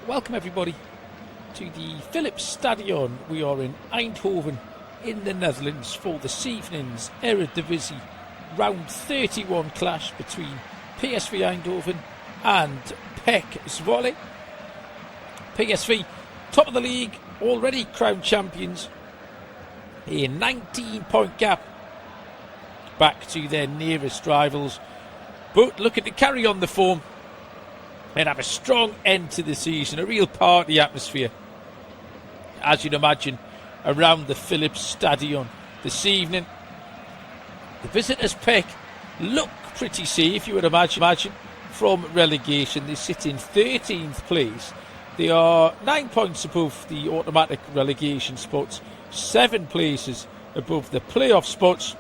Welcome everybody to the Philips Stadion. We are in Eindhoven in the Netherlands for this evening's Eredivisie round 31 clash between PSV Eindhoven and PEC Zwolle. PSV, top of the league, already crowned champions. A 19-point gap back to their nearest rivals, but looking to carry on the form and have a strong end to the season, a real party atmosphere, as you'd imagine, around the Philips Stadion this evening. The visitors PEC look pretty safe, you would imagine, from relegation. They sit in 13th place. They are 9 points above the automatic relegation spots, 7 places above the playoff spots.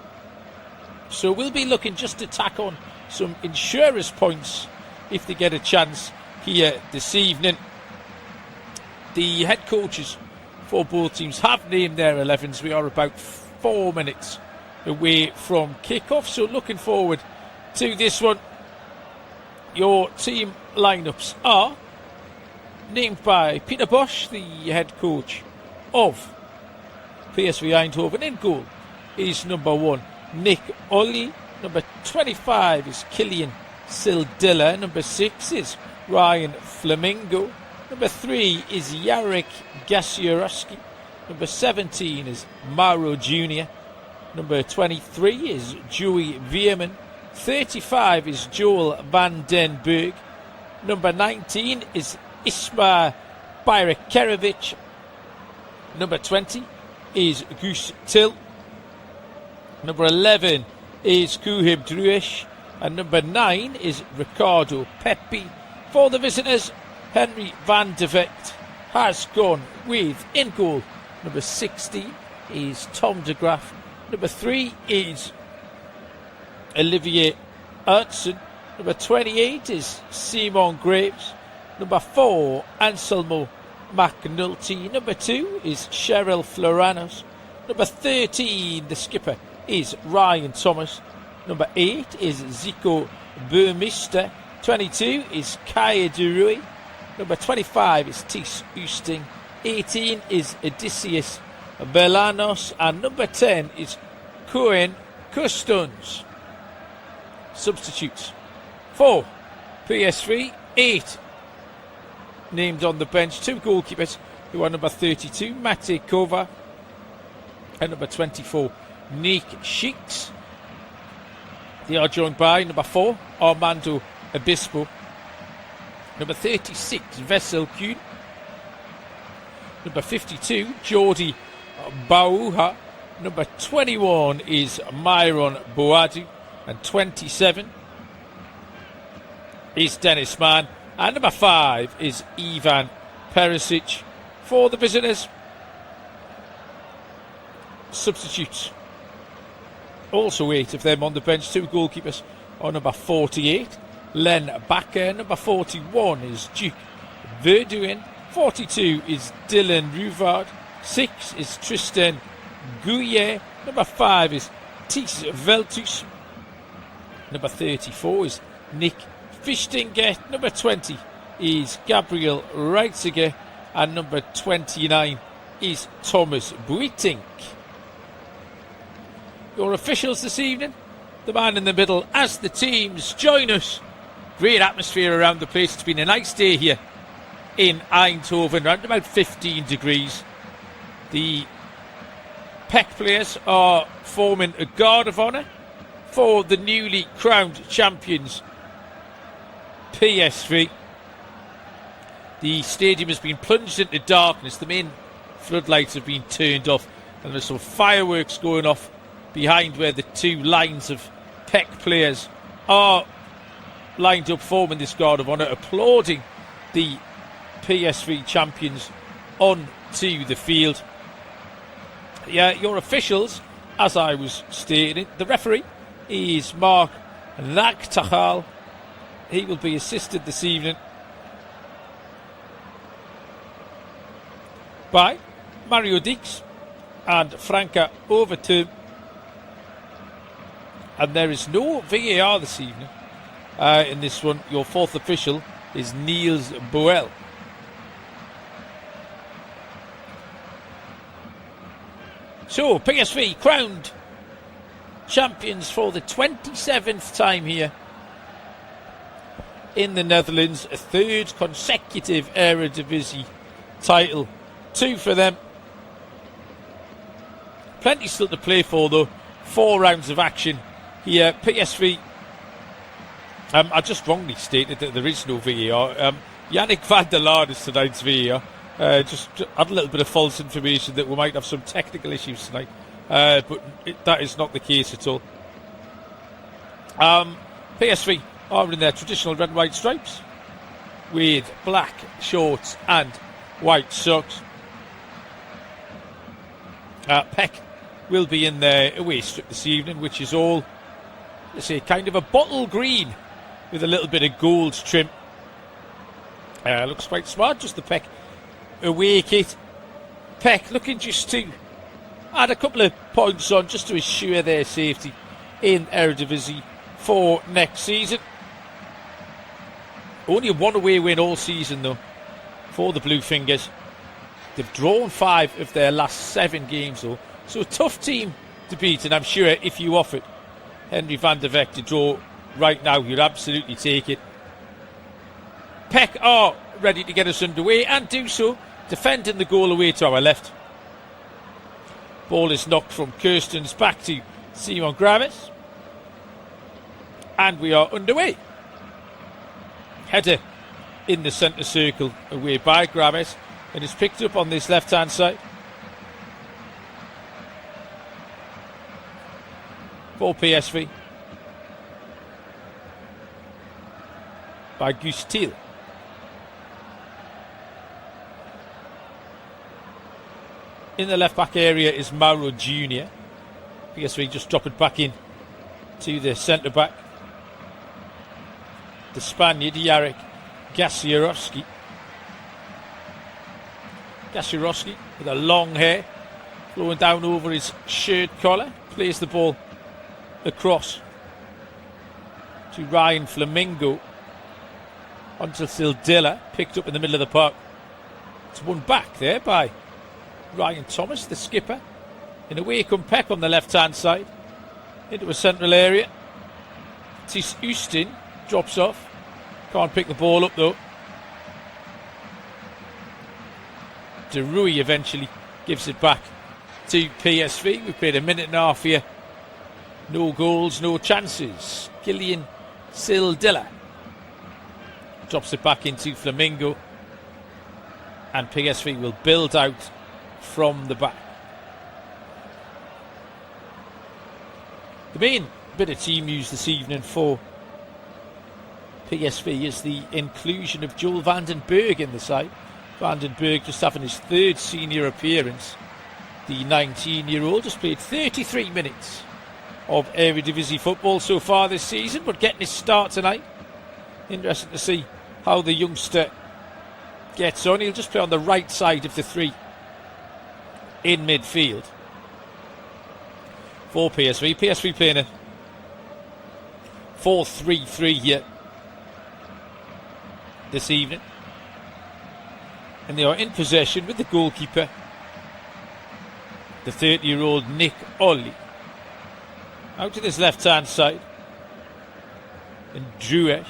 So we'll be looking just to tack on some insurers points if they get a chance here this evening. The head coaches for both teams have named their 11s. We are about 4 minutes away from kick-off, so looking forward to this one. Your team lineups are named by Peter Bosch, the head coach of PSV Eindhoven. In goal is number 1, Nick Olli. Number 25 is Killian Sildilla. Number 6 is Ryan Flamingo. Number 3 is Jarek Gasiorowski. Number 17 is Mauro Jr. Number 23 is Joey Veerman. 35 is Joel van den Berg. Number 19 is Isma Bayrakerovic. Number 20 is Guus Til. Number 11 is Kuhib Druish, and number 9 is Ricardo Pepi. For the visitors, Henry van de Vet has gone with, in goal, number 16 is Tom de Graaf. Number 3 is Olivier Ertsen. Number 28 is Simon Graves. Number 4, Anselmo McNulty. Number 2 is Cheryl Floranos. Number 13, the skipper, is Ryan Thomas. Number 8 is Zico Burmester. 22 is Kaya Durui. Number 25 is Ties Oosting. 18 is Odysseus Belanos. And number 10 is Koen Kustons. Substitutes for PSV, 8 named on the bench. 2 goalkeepers, who are number 32, Mate Kova, and number 24, Nick Sheeks. They are joined by number 4, Armando Obispo. Number 36, Vessel Kuhn. Number 52, Jordi Bauha. Number 21 is Myron Boadu. And 27 is Dennis Mann. And number 5 is Ivan Perisic. For the visitors, substitutes, also 8 of them on the bench. 2 goalkeepers are number 48, Len Bakker. Number 41 is Duke Verduin. 42 is Dylan Ruvard. 6 is Tristan Gouillet. Number 5 is Ties Veltus. Number 34 is Nick Fichtinger. Number 20 is Gabriel Reitziger. And number 29 is Thomas Buitink. Your officials this evening, the man in the middle, as the teams join us. Great atmosphere around the place. It's been a nice day here in Eindhoven, around about 15 degrees. The PEC players are forming a guard of honour for the newly crowned champions PSV. The stadium has been plunged into darkness. The main floodlights have been turned off, and there's some fireworks going off behind where the 2 lines of PEC players are lined up forming this guard of honour, applauding the PSV champions onto the field. Yeah, your officials, as I was stating, the referee is Mark Nachtachal. He will be assisted this evening by Mario Dix and Franka Overtoom. And there is no VAR this evening in this one. Your 4th official is Niels Boel. So, PSV crowned champions for the 27th time here in the Netherlands. A third consecutive Eredivisie title. 2 for them. Plenty still to play for though. 4 rounds of action here. PSV, I just wrongly stated that there is no VAR. Yannick van der Laar is tonight's VAR. Just had a little bit of false information that we might have some technical issues tonight. But that is not the case at all. PSV are in their traditional red and white stripes with black shorts and white socks. PEC will be in their away strip this evening, which is all, let's say, kind of a bottle green with a little bit of gold trim. Looks quite smart, just the PEC away kit. PEC looking just to add a couple of points on just to assure their safety in Eredivisie for next season. Only a 1 away win all season though for the Blue Fingers. They've drawn 5 of their last 7 games though, so a tough team to beat, and I'm sure if you offered Henry van der Vecht to draw right now, you'd absolutely take it. PEC are ready to get us underway and do so, defending the goal away to our left. Ball is knocked from Kirsten's back to Simon Graves, and we are underway. Header in the centre circle away by Graves, and it's picked up on this left hand side for PSV by Gustil. In the left back area is Mauro Jr. PSV just drop it back in to the centre back, the Spaniard Jarek Gasiorowski. Gasiorowski with a long hair flowing down over his shirt collar, plays the ball across to Ryan Flamingo onto Sildilla, picked up in the middle of the park. It's won back there by Ryan Thomas, the skipper. And away come PEC on the left hand side into a central area. Tis Houston drops off, can't pick the ball up though. De Rui eventually gives it back to PSV. We've played a minute and a half here. No goals, no chances. Gillian Sildilla drops it back into Flamingo, and PSV will build out from the back. The main bit of team news this evening for PSV is the inclusion of Joel van den Berg in the side. Van den Berg just having his 3rd senior appearance. The 19-year-old has played 33 minutes of Eredivisie football so far this season, but getting his start tonight. Interesting to see how the youngster gets on. He'll just play on the right side of the 3 in midfield for PSV. PSV playing a 4-3-3 here this evening, and they are in possession with the goalkeeper, the 30-year-old Nick Olli, out to this left hand side, and Druesh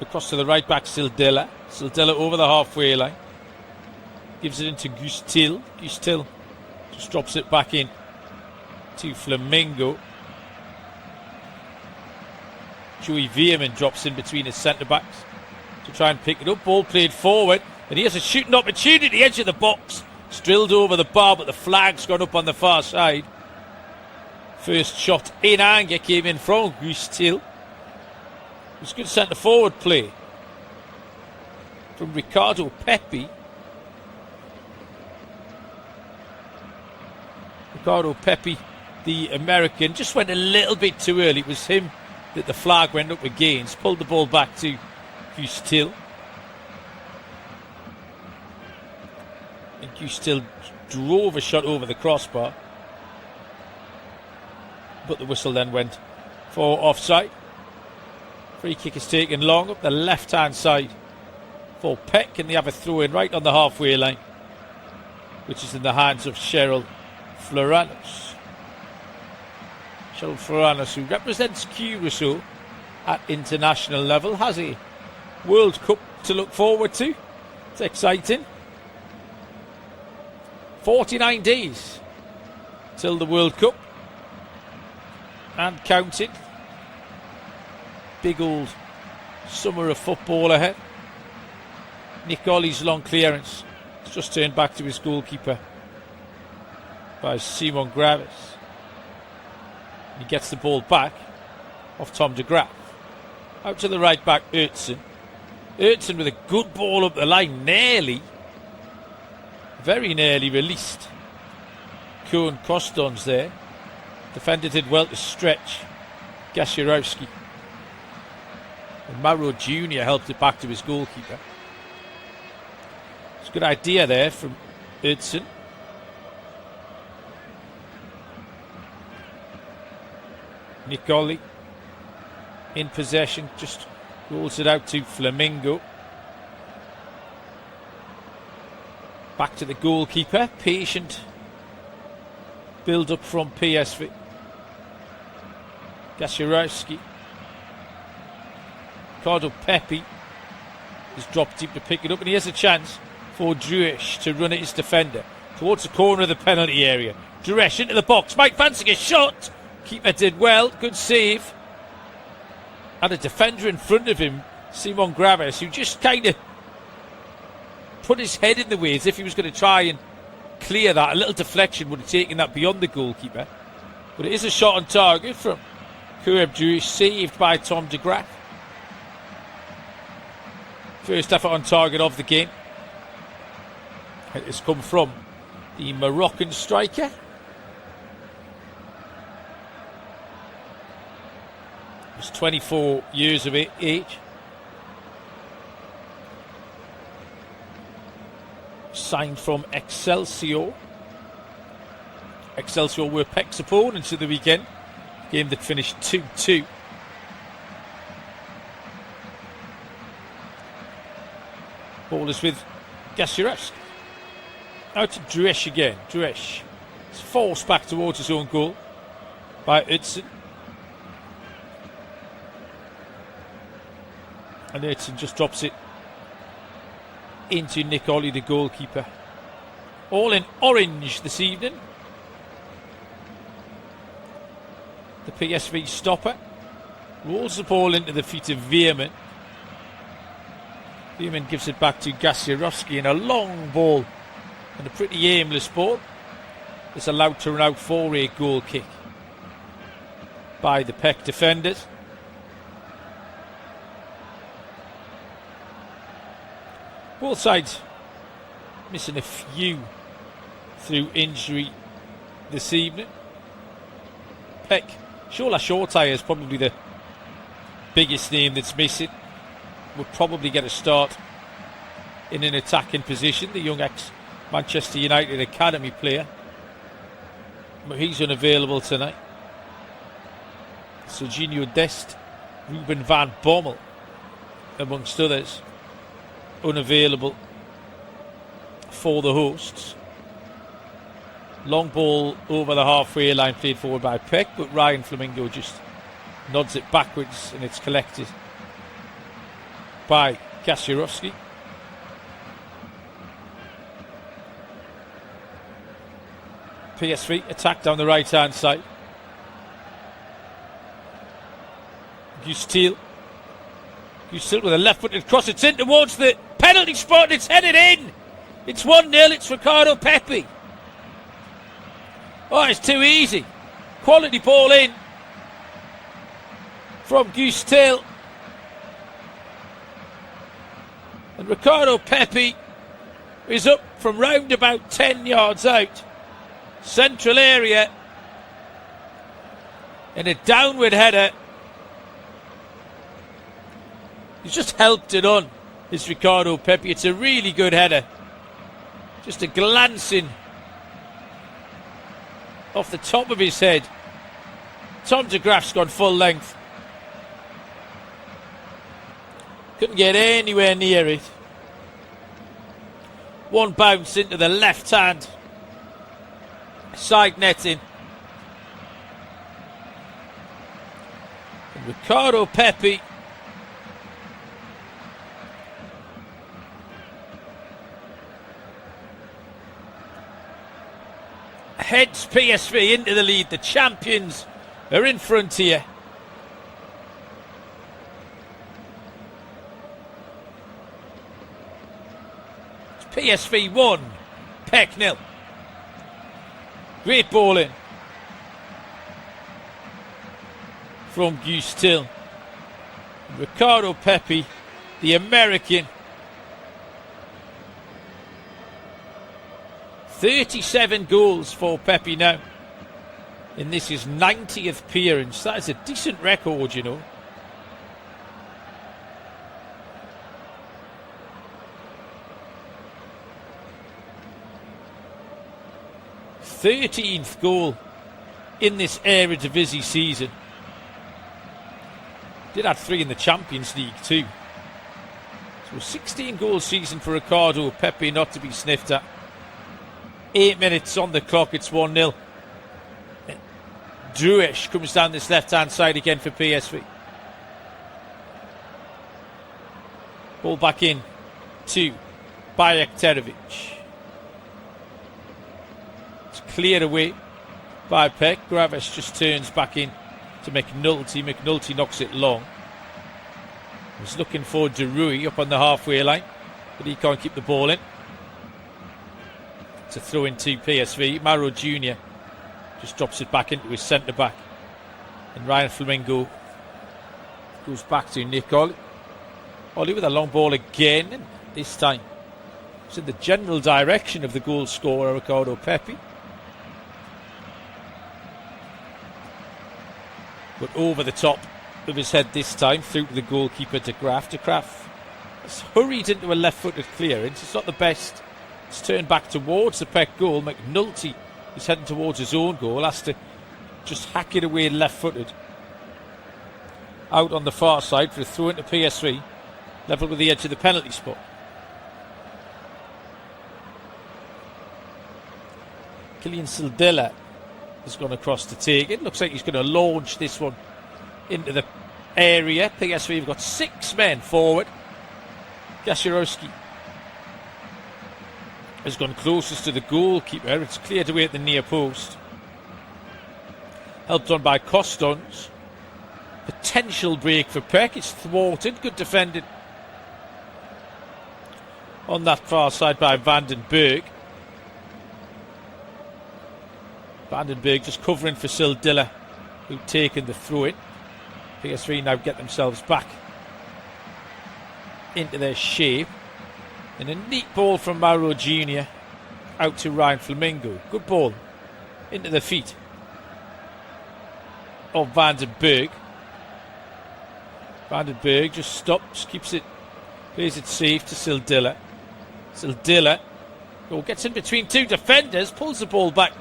across to the right back. Sildilla over the halfway line, gives it into Gustil. Gustil just drops it back in to Flamingo. Joey Veerman drops in between his centre backs to try and pick it up. Ball played forward, and he has a shooting opportunity at the edge of the box. It's drilled over the bar, but the flag's gone up on the far side. First shot in anger came in from Gustil. It was good centre forward play from Ricardo Pepi. Ricardo Pepi, the American, just went a little bit too early. It was him that the flag went up against. Pulled the ball back to Gustil. And Gustil drove a shot over the crossbar, but the whistle then went for offside. Free kick is taken long up the left hand side for PEC, and they have a throw in right on the halfway line, which is in the hands of Cheryl Floranos. Cheryl Floranos, who represents Curacao at international level, has a World Cup to look forward to. It's exciting. 49 days till the World Cup and counting. Big old summer of football ahead. Nick Ollie's long clearance. It's just turned back to his goalkeeper by Simon Gravis. He gets the ball back off Tom de Graaf. Out to the right back, Ertzen. Ertzen with a good ball up the line. Very nearly released Koen Kostons there. Defender did well to stretch Gasiorowski. And Mauro Jr. helped it back to his goalkeeper. It's a good idea there from Ertzen. Nicoli in possession, just rolls it out to Flamingo. Back to the goalkeeper, patient build up from PSV. Gasiorowski. Ricardo Pepi has dropped deep to pick it up, and he has a chance for Druish to run at his defender towards the corner of the penalty area. Druish into the box, might fancy a shot. Keeper did well, good save. And a defender in front of him, Simon Gravis, who just kind of put his head in the way as if he was going to try and clear that. A little deflection would have taken that beyond the goalkeeper. But it is a shot on target from Kureb Druish, saved by Tom de Graaf. First effort on target of the game. It has come from the Moroccan striker. He's 24 years of age. Signed from Excelsior. Excelsior were PEC's opponents at the weekend. Game that finished 2-2. Ball is with Gasiorowski. Out to Druish again. Druish is forced back towards his own goal by Ertzen. And Ertzen just drops it into Nick Ollie, the goalkeeper. All in orange this evening. The PSV stopper rolls the ball into the feet of Veerman. Veerman gives it back to Gasiorowski, and a long ball and a pretty aimless ball is allowed to run out for a goal kick by the PEC defenders. Both sides missing a few through injury this evening. PEC, Shola Shortai is probably the biggest name that's missing. Will probably get a start in an attacking position, the young ex-Manchester United academy player. But he's unavailable tonight. Serginho Dest, Ruben van Bommel, amongst others, unavailable for the hosts. Long ball over the halfway line, played forward by PEC, but Ryan Flamingo just nods it backwards, and it's collected by Gasiorowski. PSV attack down the right hand side. Gustil with a left footed cross. It's in towards the penalty spot, and it's headed in. It's 1-0. It's Ricardo Pepi. Oh, it's too easy. Quality ball in from Gustil. And Ricardo Pepi is up from round about 10 yards out. Central area. And a downward header. He's just helped it on, is Ricardo Pepi. It's a really good header. Just a glancing off the top of his head. Tom de Graaf's gone full length. Couldn't get anywhere near it. One bounce into the left hand side netting. And Ricardo Pepi heads PSV into the lead. The champions are in front here. PSV 1, PEC 0. Great ball in from Gus Till. Ricardo Pepi, the American. 37 goals for Pepi now. And this is 90th appearance. That is a decent record, you know. th goal in this Eredivisie season. Did have 3 in the Champions League too. So 16 goal season for Ricardo Pepi, not to be sniffed at. 8 minutes on the clock, it's 1-0. Druish comes down this left-hand side again for PSV. Ball back in to Bajak. It's cleared away by PEC. Graves just turns back in to McNulty. McNulty knocks it long. He's looking for Derui up on the halfway line, but he can't keep the ball in. It's a throw into PSV. Mauro Jr. just drops it back into his centre-back. And Ryan Flamingo goes back to Nick Ollie. Ollie with a long ball again. And this time it's in the general direction of the goal scorer, Ricardo Pepi. But over the top of his head this time, through to the goalkeeper, De Graaf. De Graaf has hurried into a left-footed clearance. It's not the best. It's turned back towards the PEC goal. McNulty is heading towards his own goal. Has to just hack it away left-footed. Out on the far side for a throw into PSV. Level with the edge of the penalty spot. Kylian Sildilla has gone across to take it. Looks like he's going to launch this one into the area. PSV have got 6 men forward. Gasiorowski has gone closest to the goalkeeper. It's cleared away at the near post. Helped on by Costons. Potential break for PEC. It's thwarted. Good defending on that far side by Vandenberg. Vandenberg just covering for Sildilla, who'd taken the throw-in. PSV now get themselves back into their shape. And a neat ball from Mauro Jr. out to Ryan Flamingo. Good ball into the feet of Vandenberg. Vandenberg just stops, keeps it, plays it safe to Sildilla. Sildilla gets in between 2 defenders, pulls the ball back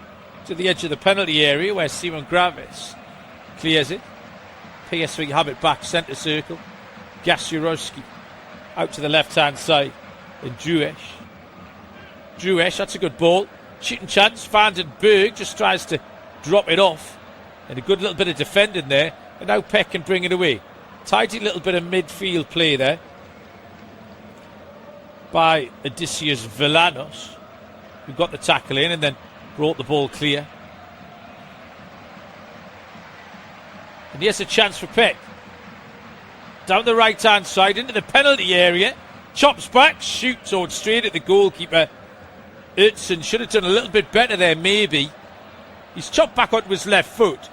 to the edge of the penalty area where Simon Graves clears it. PSV have it back, centre circle. Gasiorowski out to the left-hand side. And Druish, that's a good ball. Shooting chance. Vandenberg just tries to drop it off. And a good little bit of defending there. And now PEC can bring it away. Tidy little bit of midfield play there by Odysseus Villanos, who got the tackle in and then brought the ball clear. And here's a chance for PEC. Down the right-hand side into the penalty area. Chops back, shoots on straight at the goalkeeper. Ertzen should have done a little bit better there, maybe. He's chopped back onto his left foot.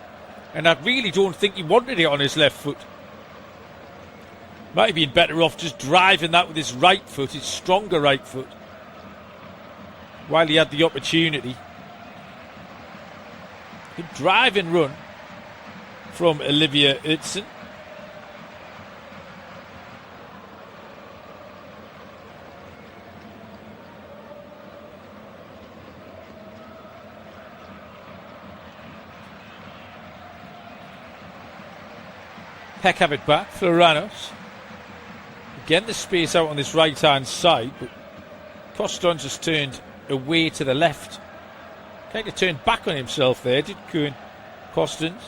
And I really don't think he wanted it on his left foot. Might have been better off just driving that with his right foot, his stronger right foot, while he had the opportunity. Good drive and run from Olivier Ertzen. PEC have it back. Floranos. Again, the space out on this right-hand side, but Costons has turned away to the left. Kind of turned back on himself there, did Kuhn Costons.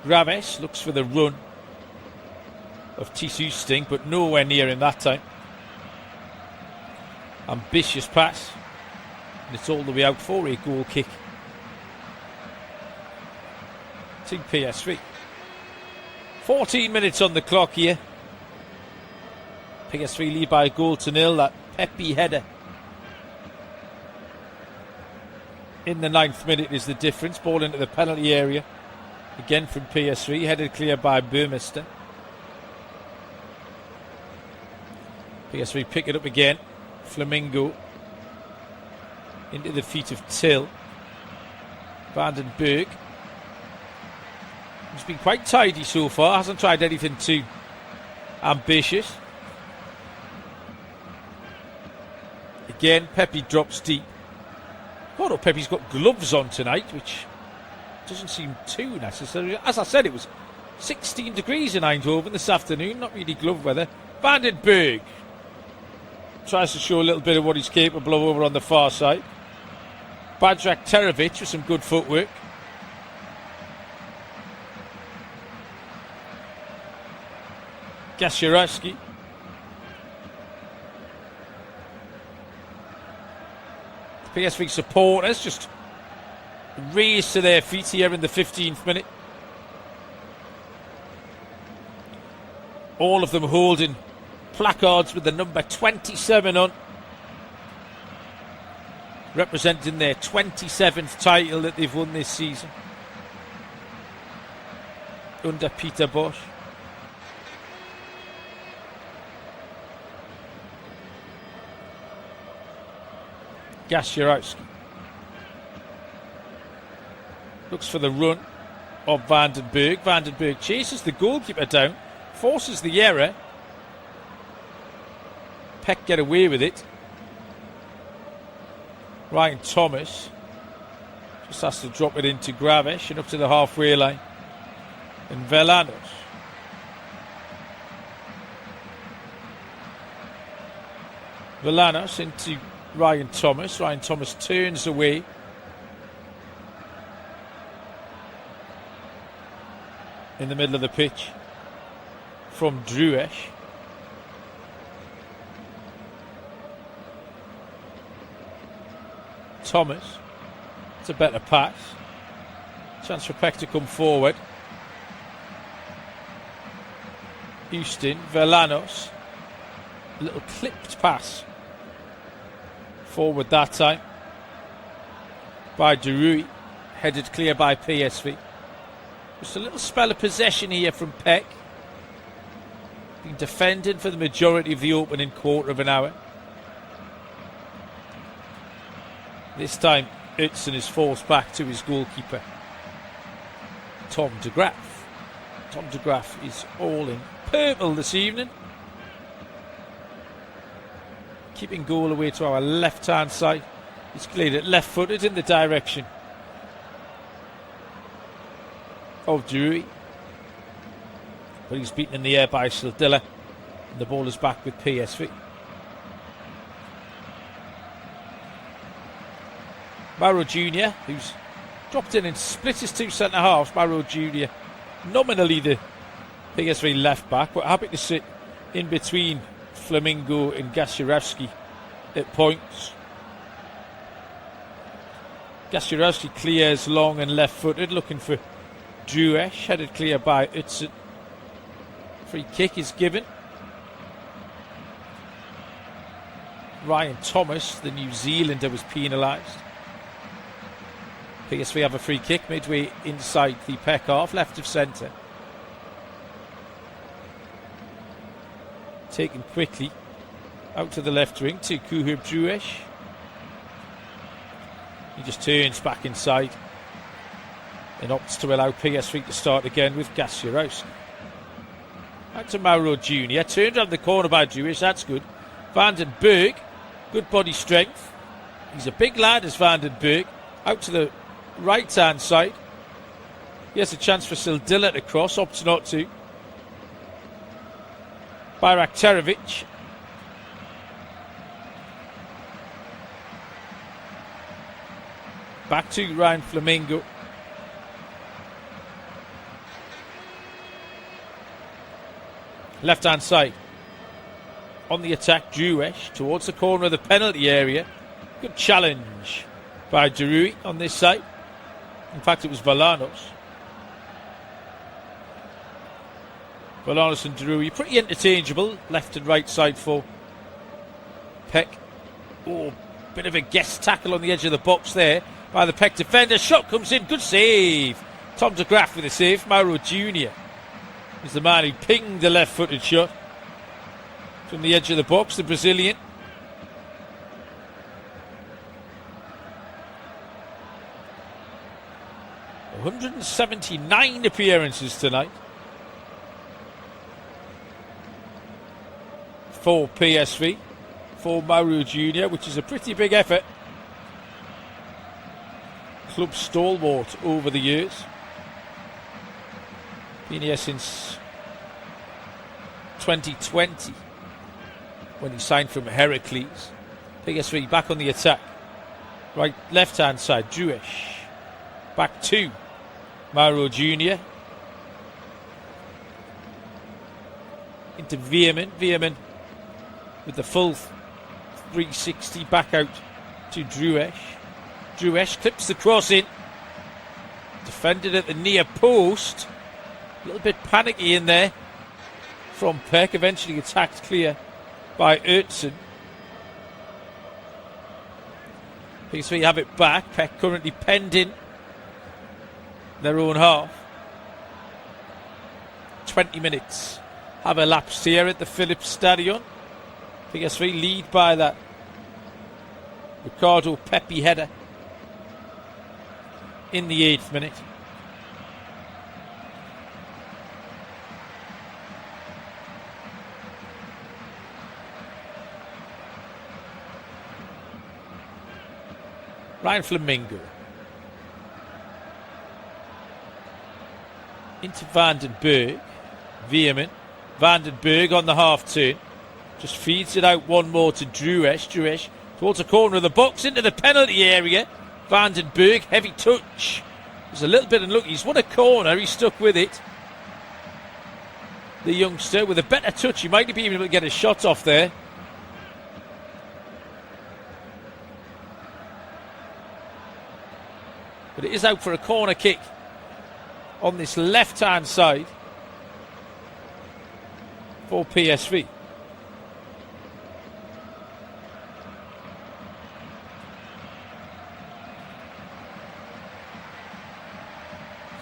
Graves looks for the run of Tisu Sting, but nowhere near him that time. Ambitious pass. And it's all the way out for a goal kick to PSV. 14 minutes on the clock here. PSV lead by a goal to nil. That Pepe header in the 9th minute is the difference. Ball into the penalty area. Again from PSV. Headed clear by Burmester. PSV pick it up again. Flamingo into the feet of Till. Vandenberg. He's been quite tidy so far. Hasn't tried anything too ambitious. Again, Pepe drops deep. Oh, Pepe's got gloves on tonight, which doesn't seem too necessary. As I said, it was 16 degrees in Eindhoven this afternoon. Not really glove weather. Vandenberg tries to show a little bit of what he's capable of over on the far side. Badrak Terovic with some good footwork. Gasiorowski. PSV supporters just raise to their feet here in the 15th minute. All of them holding placards with the number 27 on, representing their 27th title that they've won this season under Peter Bosz. Gasiorowski looks for the run of Vandenberg. Vandenberg chases the goalkeeper down, forces the error. Peck get away with it. Ryan Thomas just has to drop it into Graves and up to the halfway line. And Velanos. Velanos into Ryan Thomas. Ryan Thomas turns away. In the middle of the pitch from Druesh. Thomas. It's a better pass. Chance for Peck to come forward. Houston. Velanos. A little clipped pass. Forward that time. By Derui. Headed clear by PSV. Just a little spell of possession here from Peck. Been defending for the majority of the opening quarter of an hour. This time, Utzon is forced back to his goalkeeper, Tom de Graaf. Tom de Graaf is all in purple this evening. Keeping goal away to our left-hand side. He's cleared it left-footed in the direction of Drury. But he's beaten in the air by Sildilla. And the ball is back with PSV. Mauro Jr., who's dropped in and split his two centre-halves. Mauro Jr., nominally the PSV left-back, but happy to sit in between Flamingo and Gasiorowski at points. Gasiorowski clears long and left-footed, looking for Druesh, headed clear by Utzon. Free kick is given. Ryan Thomas, the New Zealander, was penalised. PSV have a free kick midway inside the Peck half, left of centre. Taken quickly out to the left wing to Kuhub Druesh. He just turns back inside and opts to allow PSV to start again with Gasiorowski. Out to Mauro Jr. Turned around the corner by Druesh, that's good. Vandenberg, good body strength. He's a big lad, is Vandenberg. Out to the right hand side. He has a chance for Sildilla to cross, opts not to. Bayraktarovic. Back to Ryan Flamingo. Left hand side. On the attack, Druesh towards the corner of the penalty area. Good challenge by Derui on this side. In fact, it was Valanos. Valanos and Derui pretty interchangeable. Left and right side for PEC. Oh, bit of a guest tackle on the edge of the box there by the PEC defender. Shot comes in. Good save. Tom de Graaf with a save. Mauro Jr. is the man who pinged the left-footed shot from the edge of the box, the Brazilian. "179 appearances tonight for PSV, for Mauro Jr., which is a pretty big effort. Club stalwart over the years. Been here since 2020 when he signed from Heracles. PSV back on the attack. Right, left hand side, Druesh. Back to Mauro Jr. Into Veerman. Veerman with the full 360 back out to Druesh. Druesh clips the cross in. Defended at the near post. A little bit panicky in there from PEC. Eventually attacked clear by Ertzen. PSV have it back. PEC currently penned in their own half. 20 minutes have elapsed here at the Philips Stadion. PSV lead by that Ricardo Pepi header in the 8th minute. Ryan Flamingo. Into Vandenberg. Veerman. Vandenberg on the half turn. Just feeds it out one more to Druesh. Druesh towards the corner of the box into the penalty area. Vandenberg, heavy touch. Was a little bit unlucky. He's won a corner. He's stuck with it. The youngster with a better touch. He might have been able to get a shot off there. But it is out for a corner kick on this left-hand side for PSV.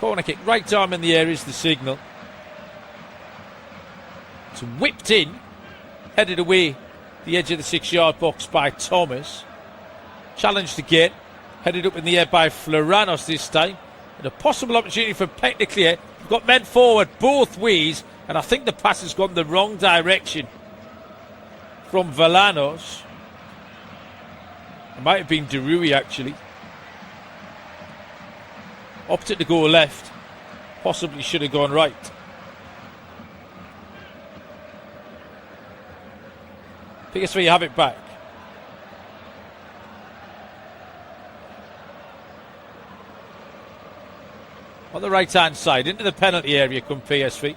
Corner kick, right arm in the air is the signal. It's whipped in, headed away the edge of the 6-yard box by Thomas. Challenged again, headed up in the air by Floranos this time. And a possible opportunity for PEC to clear. We've got men forward both ways, and I think the pass has gone the wrong direction from Valanos. It might have been Derui actually. Opted to go left. Possibly should have gone right. PSV have it back. On the right hand side, into the penalty area come PSV.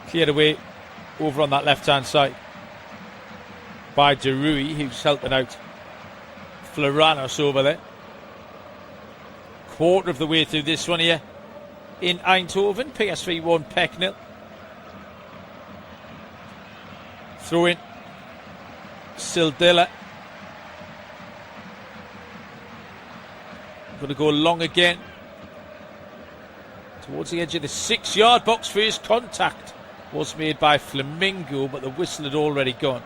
Cleared away over on that left hand side by Derui, who's helping out Floranos over there. Quarter of the way through this one here in Eindhoven. PSV 1, PEC 0. Throw in Sildilla. Going to go long again towards the edge of the 6-yard box. First contact was made by Flamingo, but the whistle had already gone.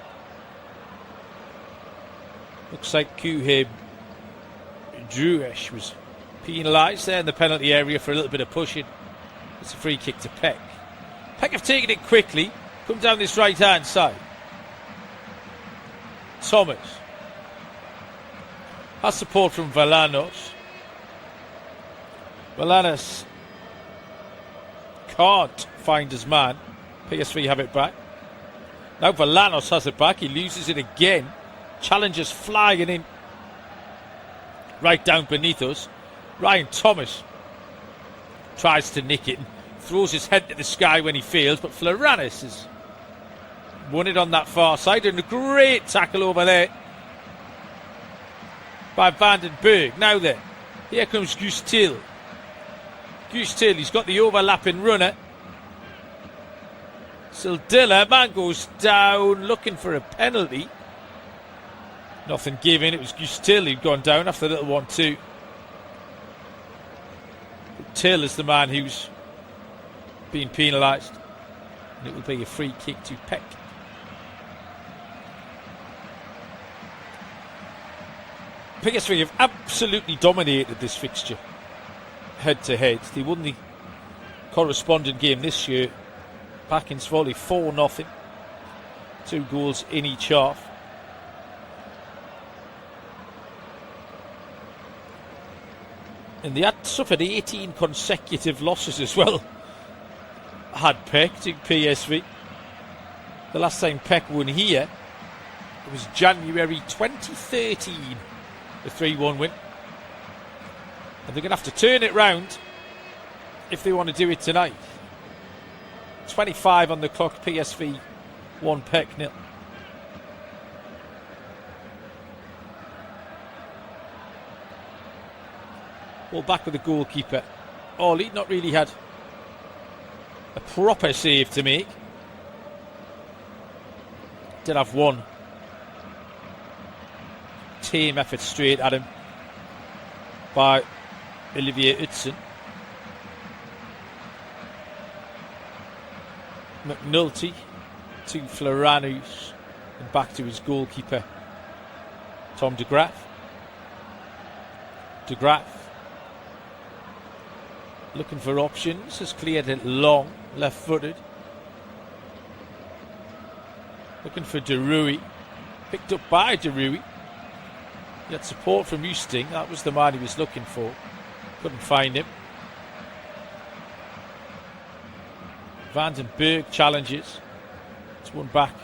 Looks like Kuheb Druesh was penalised there in the penalty area for a little bit of pushing. It's a free kick to PEC. PEC have taken it quickly, come down this right hand side. Thomas has support from Valanos. Milanes can't find his man. PSV have it back. Now Valanos has it back. He loses it again. Challengers flying in. Right down beneath us. Ryan Thomas tries to nick it and throws his head to the sky when he fails, but Floranis has won it on that far side, and a great tackle over there by Van den Berg. Now then, here comes Guus Til. Guus Til, he's got the overlapping runner. Sildilla, man goes down looking for a penalty. Nothing given. It was Guus Til who'd gone down after the little 1-2. Till is the man who's being penalised, and it will be a free kick to PEC. PSV have absolutely dominated this fixture head to head. They won the corresponding game this year back in Zwolle 4-0, 2 goals in each half. And they had suffered 18 consecutive losses as well. Had PEC to PSV. The last time PEC won here, it was January 2013, the 3-1 win. And they're going to have to turn it round if they want to do it tonight. 25 on the clock, PSV 1, PEC 0. Ball back with the goalkeeper. Ollie not really had a proper save to make. Did have one tame effort straight at him by Olivier Utzon. McNulty to Floranus and back to his goalkeeper Tom de Graaf. De Graaf looking for options, has cleared it long, left-footed. Looking for De Rui, picked up by De Rui. He had support from Oosting, that was the man he was looking for. Couldn't find him. Van den Berg challenges. It's won back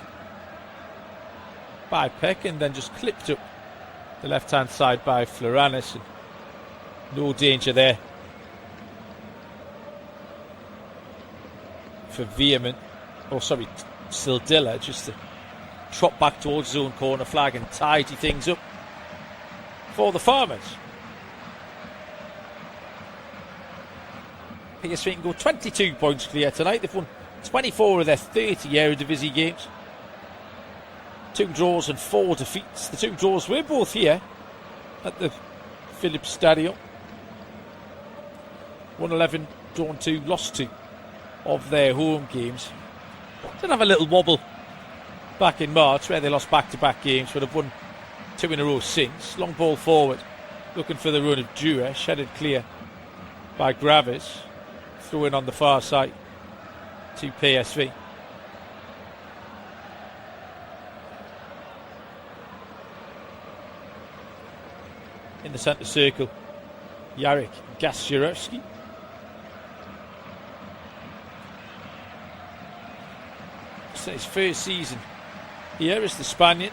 by PEC and then just clipped up the left-hand side by Floranis. And no danger there for Sildilla, just to trot back towards his own corner flag and tidy things up for the Farmers. PSV can go 22 points clear tonight. They've won 24 of their 30 Eredivisie games. 2 draws and 4 defeats. The 2 draws were both here at the Philips Stadion. 1-11, drawn 2, lost 2 of their home games. Did have a little wobble back in March where they lost back-to-back games, but have won 2 in a row since. Long ball forward, looking for the run of Duesh, headed clear by Gravis. Throw in on the far side to PSV. In the centre circle, Jarek Gasiorowski. It's his first season here as the Spaniard.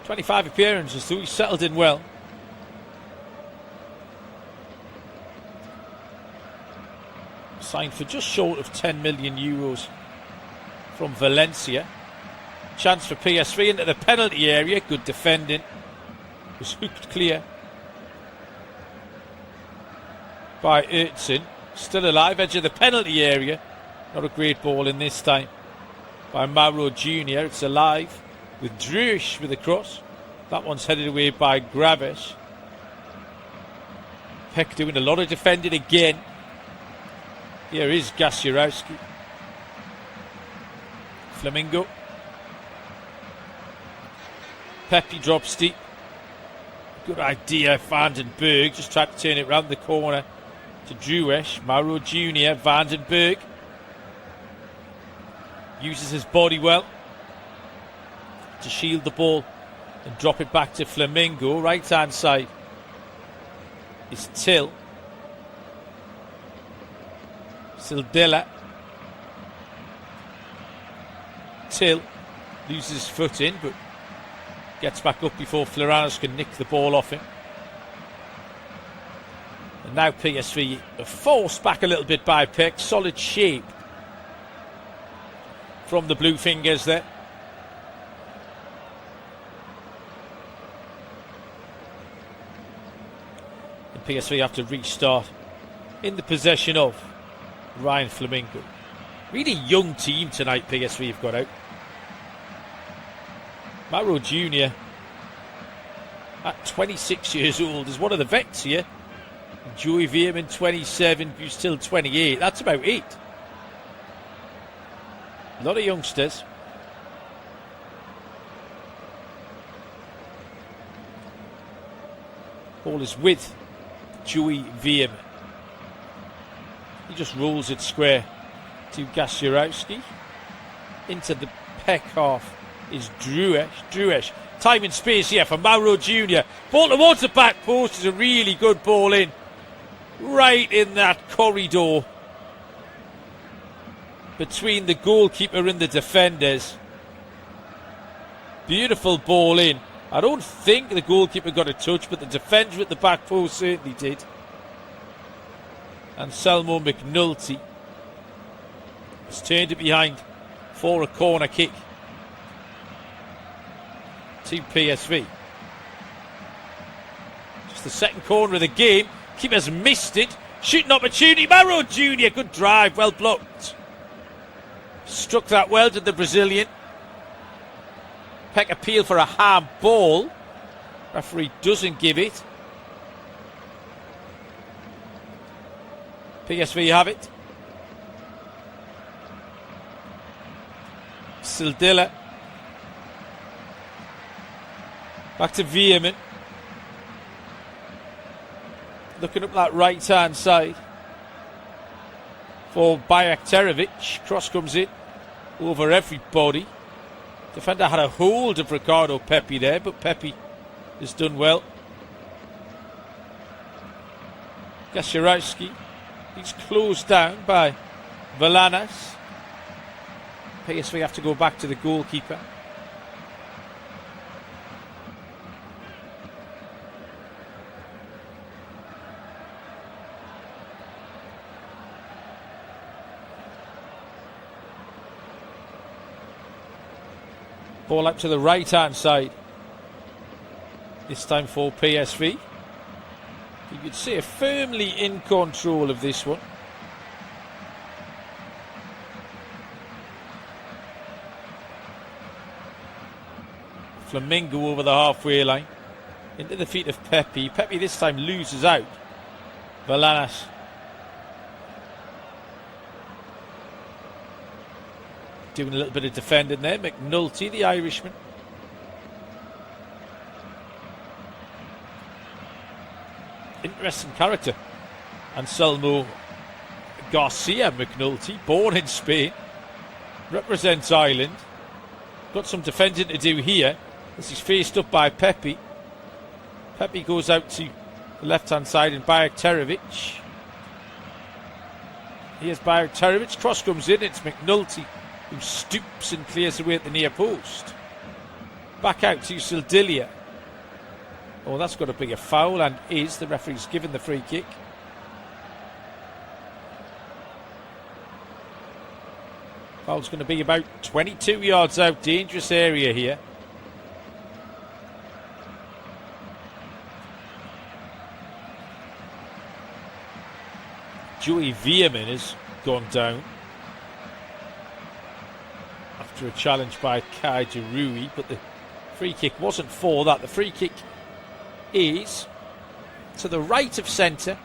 "25 appearances, so he's settled in well. Signed for just short of €10 million from Valencia. Chance for PSV into the penalty area. Good defending. Was hooked clear by Utzon. Still alive, edge of the penalty area. Not a great ball in this time by Mauro Jr. It's alive with Druish with a cross. That one's headed away by Gravis. PEC doing a lot of defending again. Here is Gasiorowski. Flamingo. Pepe drops deep. Good idea, Van den Berg. Just tried to turn it round the corner to Druesh. Mauro Jr. Van den Berg uses his body well to shield the ball And drop it back to Flamingo. Right hand side is Till. Sildilla. Till loses his foot in, but gets back up before Floranos can nick the ball off him. And now PSV are forced back a little bit by PEC. Solid shape from the blue fingers there. And PSV have to restart in the possession of Ryan Flamingo. Really young team tonight PSV have got out. Mauro Jr. at 26 years old is one of the vets here. Joey Veerman 27, who's still 28. That's about it. A lot of youngsters. Ball is with Joey Veerman. He just rolls it square to Gasiorowski. Into the PEC half is Druesh. Time and space here for Mauro Jr. Ball towards the back post is a really good ball in. Right in that corridor between the goalkeeper and the defenders. Beautiful ball in. I don't think the goalkeeper got a touch, but the defender at the back post certainly did. Anselmo McNulty has turned it behind for a corner kick to PSV. Just the second corner of the game. Keeper's missed it. Shooting opportunity. Mauro Jr. Good drive. Well blocked. Struck that well to the Brazilian. PEC appeal for a handball. Referee doesn't give it. PSV have it. Sildilla. Back to Veerman. Looking up that right hand side for Bayakterovic. Cross comes in over everybody. Defender had a hold of Ricardo Pepi there, but Pepi has done well. Gasiorowski. He's closed down by Valanas. PSV have to go back to the goalkeeper. Ball up to the right hand side. This time for PSV. You could say firmly in control of this one. Flamingo over the halfway line. Into the feet of Pepi. Pepi this time loses out. Valanas. Doing a little bit of defending there. McNulty, the Irishman. Interesting character. Anselmo Garcia McNulty, born in Spain, represents Ireland. Got some defending to do here as he's faced up by Pepi. Pepi goes out to the left-hand side in Bayakterovic. Here's Bayakterovic. Cross comes in. It's McNulty who stoops and clears away at the near post. Back out to Sildilia. Oh, that's got to be a foul, and is. The referee's given the free kick. Foul's going to be about 22 yards out. Dangerous area here. Joey Veerman has gone down after a challenge by Kai Jarui, but the free kick wasn't for that. The free kick is to the right of centre.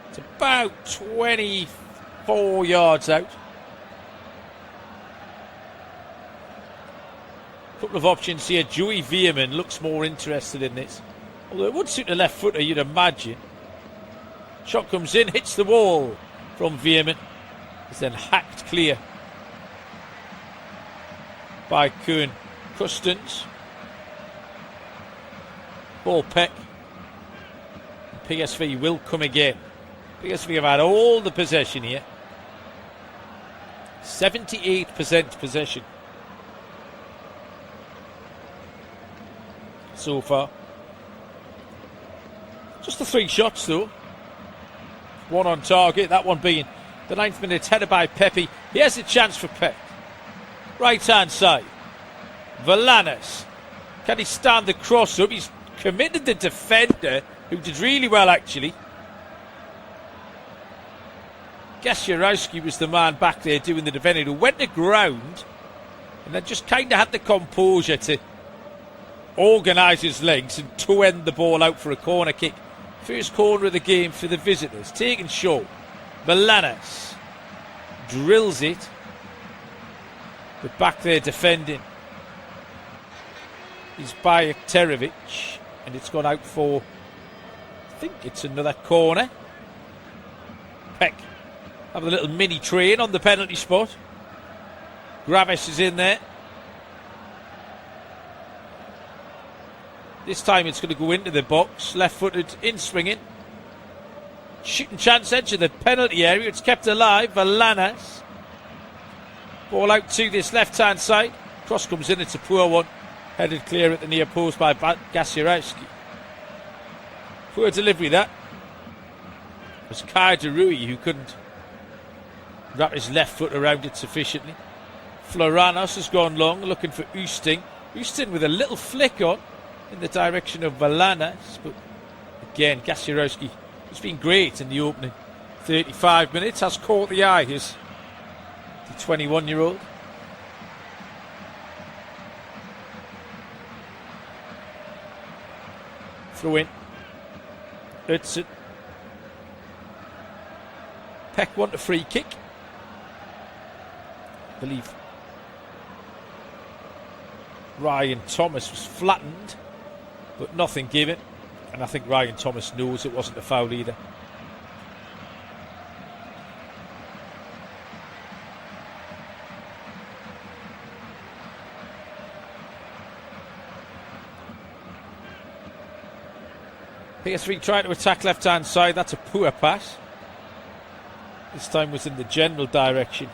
It's about 24 yards out. Couple of options here. Joey Veerman looks more interested in this, although it would suit a left footer, you'd imagine. Shot comes in, hits the wall from Veerman. Is then hacked clear by Koen Kustens. Ball Peck. PSV will come again. PSV have had all the possession here. 78% possession so far. Just the 3 shots though. One on target, that one being the 9th minute header by Pepe. Here's a chance for Peck. Right hand side. Valanas. Can he stand the cross up? He's committed the defender, who did really well actually. Gasiorowski was the man back there doing the defending, who went to ground and then just kind of had the composure to organise his legs and to end the ball out for a corner kick. First corner of the game for the visitors. Taken short. Valanas drills it, but back there defending is Bajterovic, and it's gone out for, I think it's another corner. Peck have a little mini train on the penalty spot. Gravis is in there. This time it's going to go into the box. Left-footed, in-swinging. Shooting chance edge of the penalty area. It's kept alive. Valanas. Ball out to this left-hand side. Cross comes in. It's a poor one. Headed clear at the near post by Gasiorowski. Poor delivery that. It was Kai Derui who couldn't wrap his left foot around it sufficiently. Floranos has gone long, looking for Oosting. Oosting with a little flick on in the direction of Valanas, but again Gasiorowski has been great in the opening 35 minutes, has caught the eye, his the 21-year-old. Throw in. It's Peck want a free kick. I believe Ryan Thomas was flattened, but nothing given. And I think Ryan Thomas knows it wasn't a foul either. PSV trying to attack left-hand side. That's a poor pass. This time was in the general direction.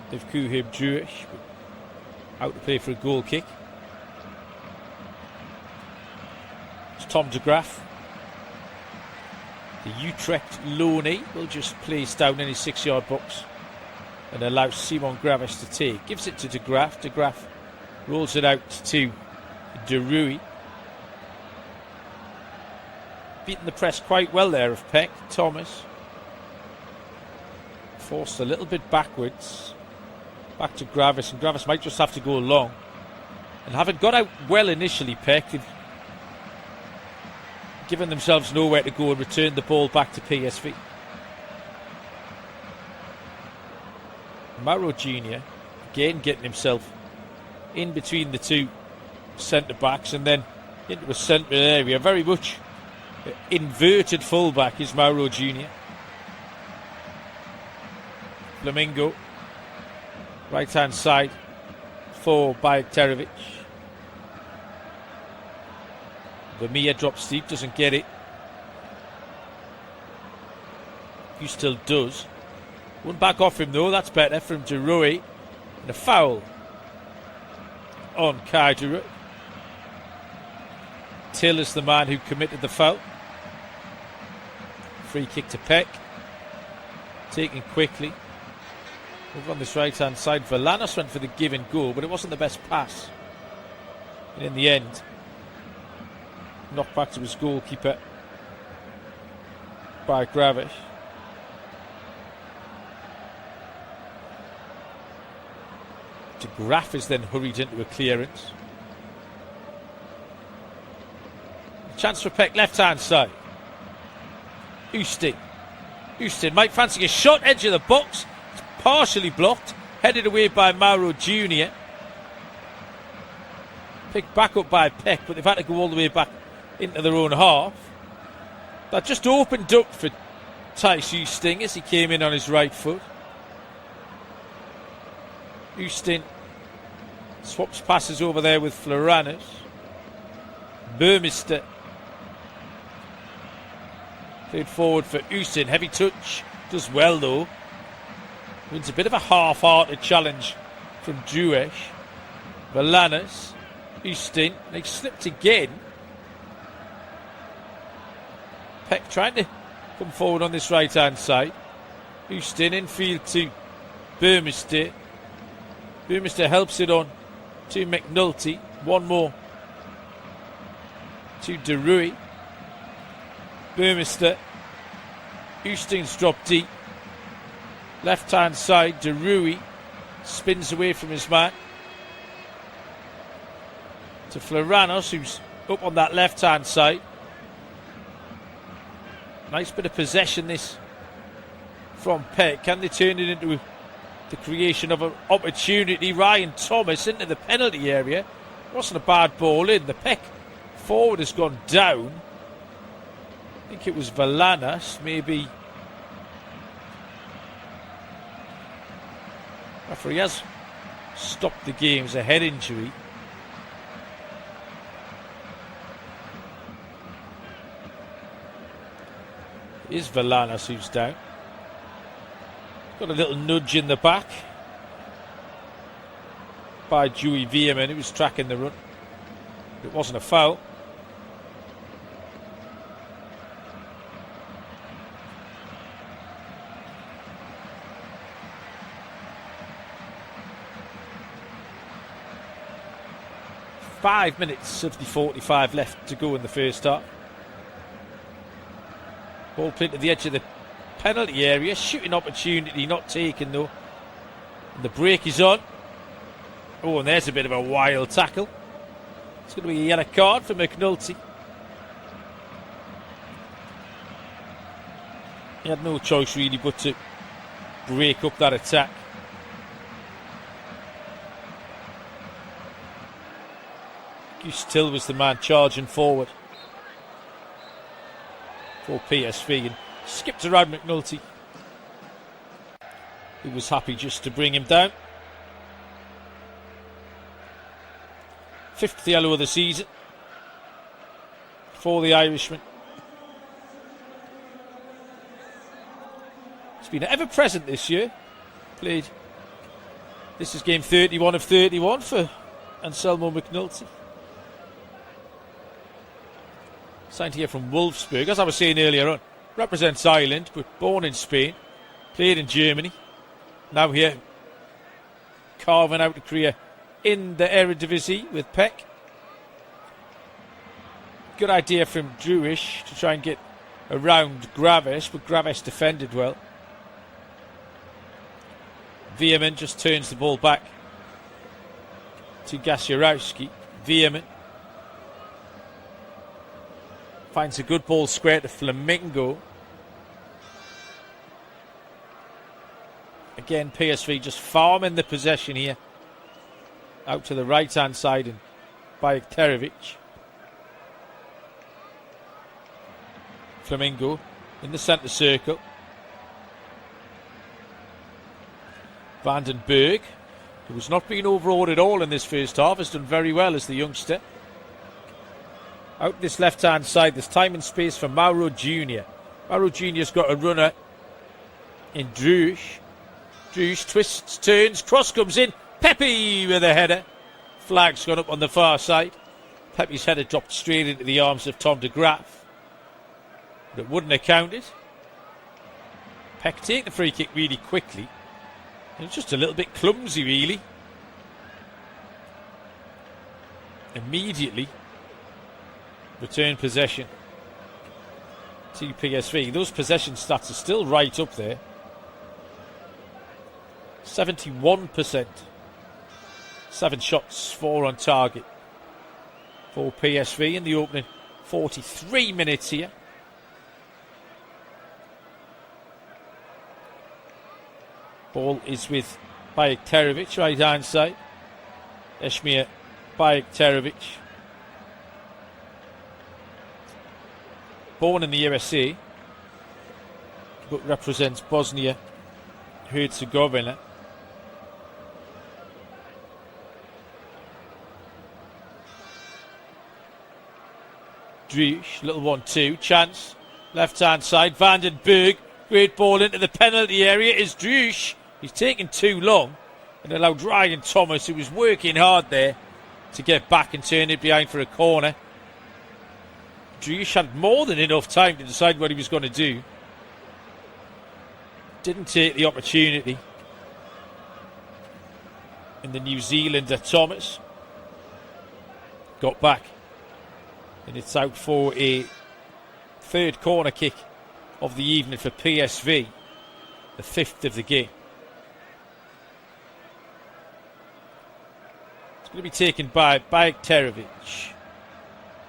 They've Kuhib Jewish out to play for a goal kick. It's Tom de Graaf. The Utrecht loanee will just place down in his 6-yard box and allows Simon Gravis to take. Gives it to de Graaf. De Graaf rolls it out to De Rui. Beaten the press quite well there of Peck. Thomas forced a little bit backwards. Back to Gravis, and Gravis might just have to go long. And having got out well initially, Peck, they've given themselves nowhere to go and returned the ball back to PSV. Mauro Jr. again getting himself in between the two centre-backs and then into a central area. Very much inverted full-back is Mauro Jr. Flamingo. Right-hand side for Bajterovic. Vermeer drops deep, doesn't get it. He still does. One back off him though, that's better from De Rui. And a foul on Kai De Rui. Till is the man who committed the foul. Free kick to Peck. Taken quickly. Over on this right hand side, Valanas went for the give and go, but it wasn't the best pass. And in the end, knocked back to his goalkeeper by Gravish. De Graaf is then hurried into a clearance. Chance for Peck, left hand side. Oosting might fancy a shot, edge of the box. It's partially blocked, headed away by Mauro Jr. Picked back up by Peck, but they've had to go all the way back into their own half. That just opened up for Thijs Oosting as he came in on his right foot. Oosting Swaps passes over there with Floranus. Burmester. Played forward for Usin. Heavy touch. Does well though. Wins a bit of a half-hearted challenge from Druesh. Valanis. Ustin. They slipped again. Peck trying to come forward on this right-hand side. Ustin infield to Burmester. Burmester helps it on to McNulty. One more to De Rui. Burmester. Ustin's dropped deep. Left hand side, De Rui spins away from his man. To Floranos, who's up on that left hand side. Nice bit of possession this from Peck. Can they turn it into the creation of an opportunity? Ryan Thomas into the penalty area. Wasn't a bad ball in. The Peck forward has gone down. I think it was Valanas, maybe. Referee has stopped the game. It's a head injury. It is Valanas who's down. Got a little nudge in the back by Dewey Veerman, who was tracking the run. It wasn't a foul. Five minutes of the 45 left to go in the first half. Ball played to the edge of the penalty area. Shooting opportunity not taken though. And the break is on. Oh, and there's a bit of a wild tackle. It's going to be a yellow card for McNulty. He had no choice really but to break up that attack. Gus Till was the man charging forward for PSV and skipped around McNulty, who was happy just to bring him down. Fifth yellow of the season for the Irishman. It's been ever present this year. This is game 31 of 31 for Anselmo McNulty. Signed here from Wolfsburg, as I was saying earlier on. Represents Ireland, but born in Spain. Played in Germany. Now here, carving out a career in the Eredivisie with Peck. Good idea from Druish to try and get around Graves, but Graves defended well. Veerman just turns the ball back to Gasiorowski. Veerman finds a good ball square to Flamingo. Again, PSV just farming the possession here. Out to the right hand side and Bajkterovic. Flamingo in the centre circle. Vandenberg, who was not being overawed at all in this first half, has done very well as the youngster. Out this left hand side, there's time and space for Mauro Jr. Mauro Jr.'s got a runner in Druge. Druge twists, turns, cross comes in. Pepe with a header. Flag's gone up on the far side. Pepe's header dropped straight into the arms of Tom de Graaf. But it wouldn't have counted. Peck take the free kick really quickly. It was just a little bit clumsy really. Immediately return possession to PSV. Those possession stats are still right up there. 71%. 7 shots, 4 on target for PSV in the opening 43 minutes here. Ball is with Bajkterovic, right hand side. Eshmir Bajkterovic. Born in the USA, but represents Bosnia-Herzegovina. Drewsh, little 1-2, chance, left-hand side, Vandenberg, great ball into the penalty area, is Drewsh. He's taken too long and allowed Ryan Thomas, who was working hard there, to get back and turn it behind for a corner. Drewsh had more than enough time to decide what he was going to do. Didn't take the opportunity. And the New Zealander Thomas got back. And it's out for a third corner kick of the evening for PSV. The 5th of the game. It's going to be taken by Bajterovic.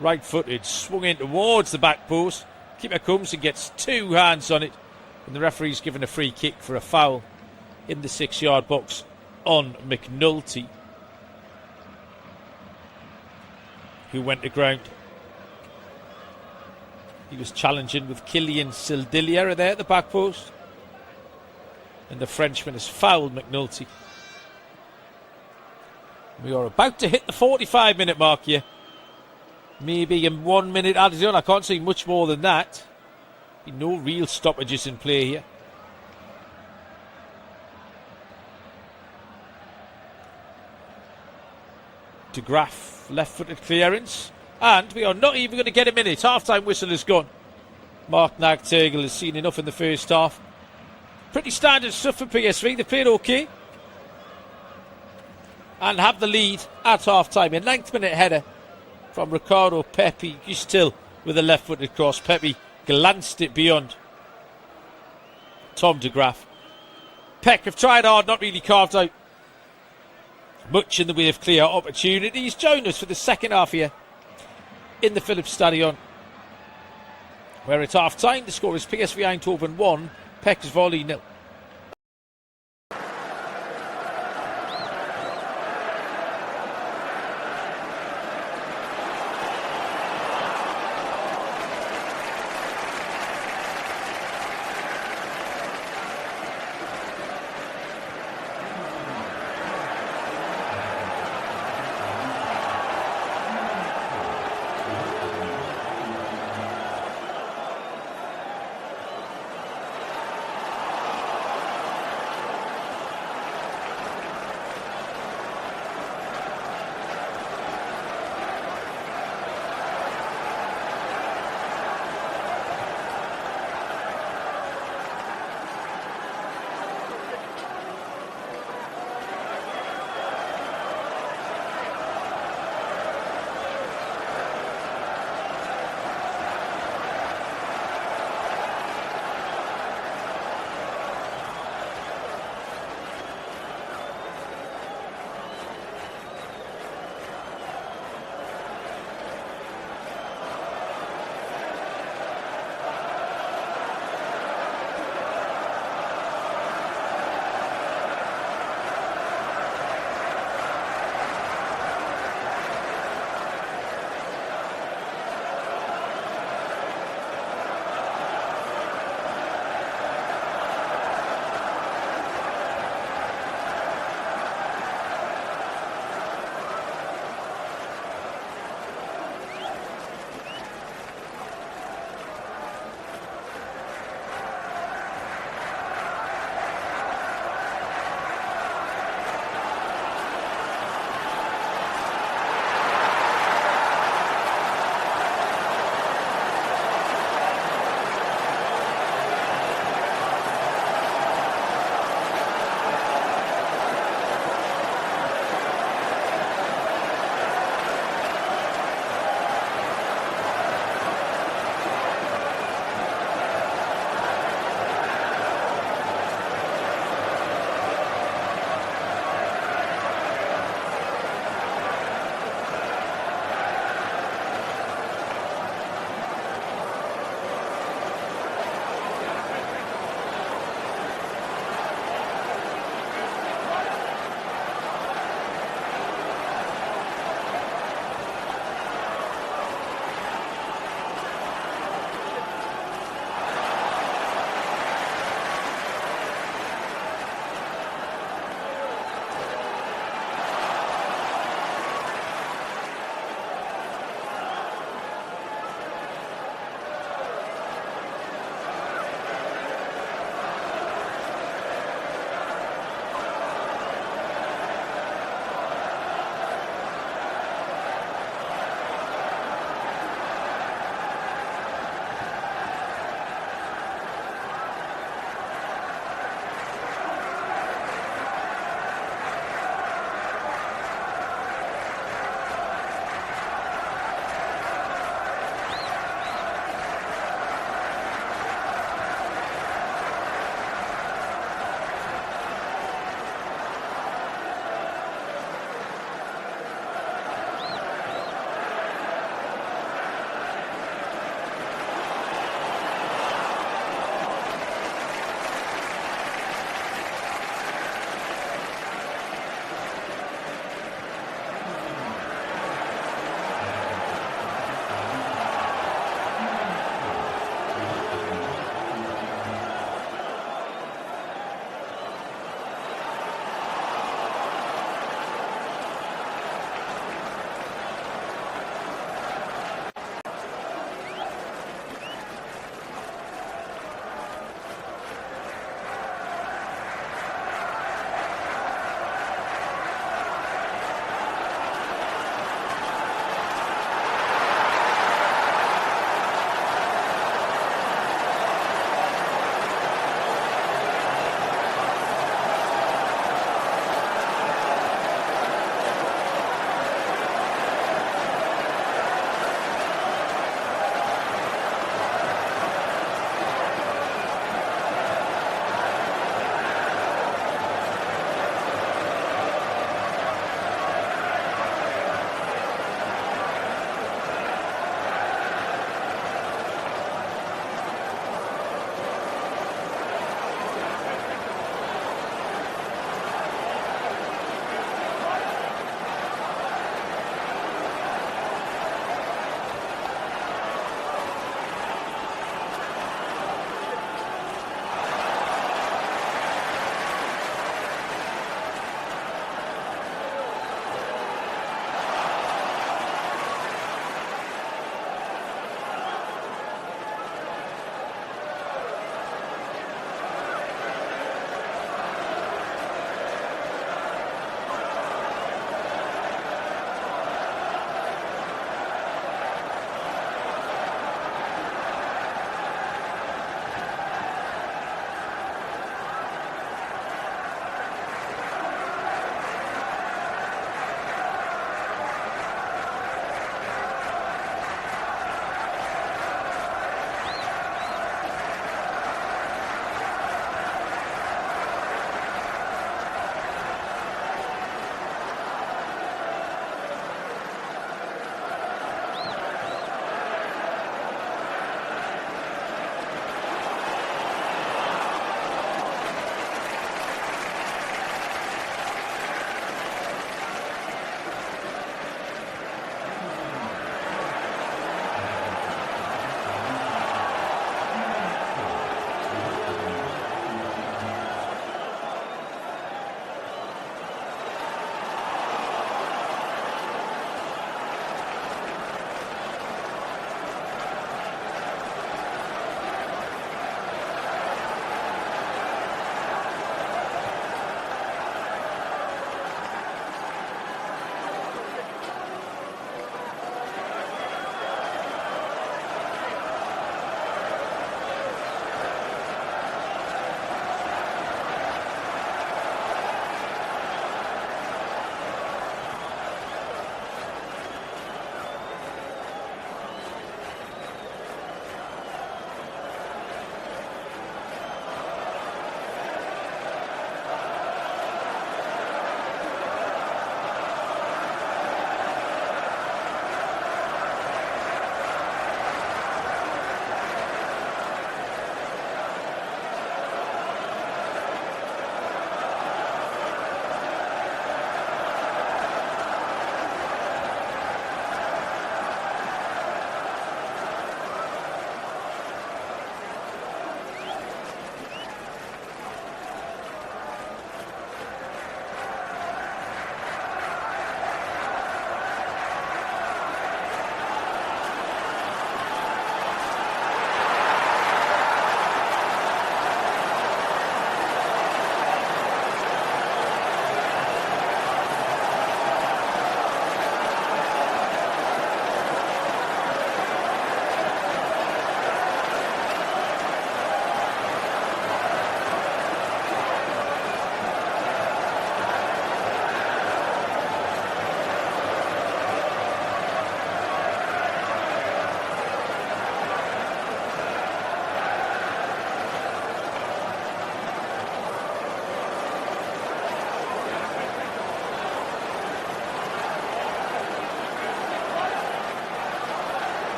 Right-footed, swung in towards the back post. Keeper comes and gets 2 hands on it. And the referee's given a free kick for a foul in the 6-yard box on McNulty, who went to ground. He was challenging with Kylian Sildilia there at the back post. And the Frenchman has fouled McNulty. We are about to hit the 45-minute mark here. Maybe in 1 minute added on. I can't see much more than that. No real stoppages in play here. De Graaf, left-footed clearance. And we are not even going to get a minute. Half-time whistle is gone. Mark Nagtegel has seen enough in the first half. Pretty standard stuff for PSV. They played okay. And have the lead at half-time. A 9th-minute header from Ricardo Pepi. He's still with a left-footed cross. Pepi glanced it beyond Tom de Graaf. PEC have tried hard, not really carved out much in the way of clear opportunities. Join us for the second half here in the Philips Stadion, where at half time the score is PSV Eindhoven 1, PEC Zwolle 0.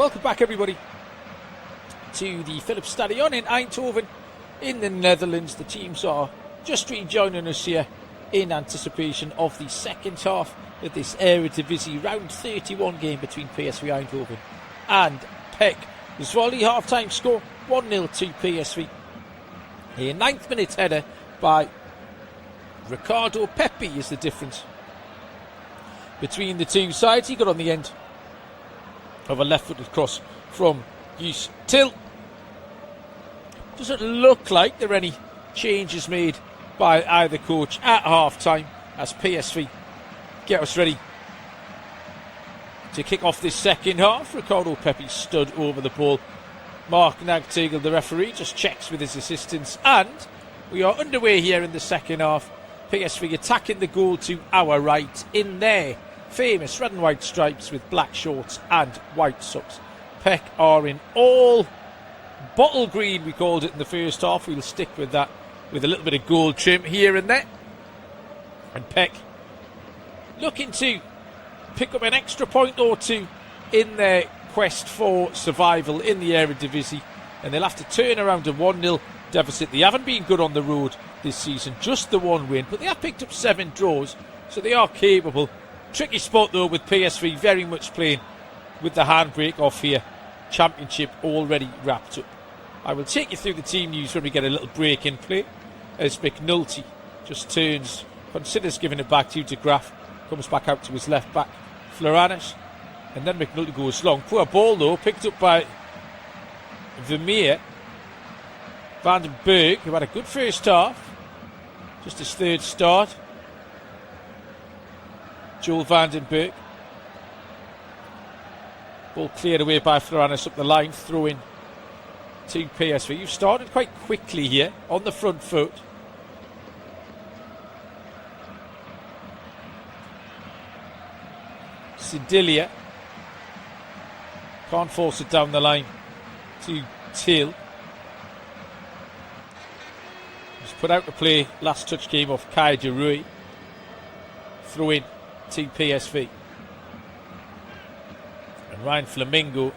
welcome back everybody to the Philips Stadion in Eindhoven in the Netherlands. The teams are just rejoining us here in anticipation of the second half of this Eredivisie round 31 game between PSV Eindhoven and PEC Zwolle. Half-time score 1-0 to PSV. A 9th minute header by Ricardo Pepi is the difference between the two sides. He got on the end of a left-footed cross from Guus Til. Doesn't look like there are any changes made by either coach at half-time as PSV get us ready to kick off this second half. Ricardo Pepi stood over the ball. Mark Nagtegel, the referee, just checks with his assistants, and we are underway here in the second half. PSV attacking the goal to our right in their famous red and white stripes with black shorts and white socks. PEC are in all bottle green, we called it in the first half. We'll stick with that with a little bit of gold trim here and there. And PEC looking to pick up an extra point or two in their quest for survival in the Eredivisie, and they'll have to turn around a 1-0 deficit. They haven't been good on the road this season, just the one win, but they have picked up 7 draws, so they are capable. Tricky spot though with PSV very much playing with the handbrake off here. Championship already wrapped up. I will take you through the team news when we get a little break in play, as McNulty just turns, considers giving it back to De Graaf, comes back out to his left back Floranus, and then McNulty goes long. Poor ball though, picked up by Vermeer. Van den Berg, who had a good first half, just his third start. Joel Van den Berg. Ball cleared away by Floranus up the line, throwing to PSV. You've started quite quickly here on the front foot. Sidilia can't force it down the line to Til. Just put out the play. Last touch came off Kai de Rui. Throw in to PSV. And Ryan Flamingo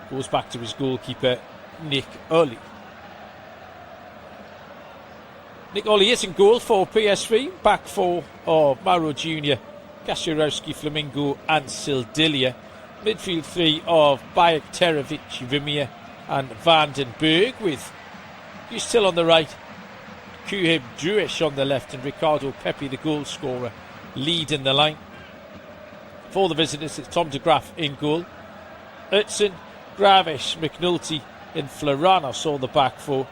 goes back to his goalkeeper, Nick Olli. Nick Olli is in goal for PSV. Back four of Mauro Jr., Gasiorowski, Flamingo and Sildilia. Midfield three of Bayek, Terovic, Vermeer and Van den Berg, with Guus Til on the right, Kuhib Druish on the left, and Ricardo Pepi, the goal scorer, leading the line. For the visitors, it's Tom de Graaf in goal. Utzon, Gravish, McNulty and Floranus all the back four.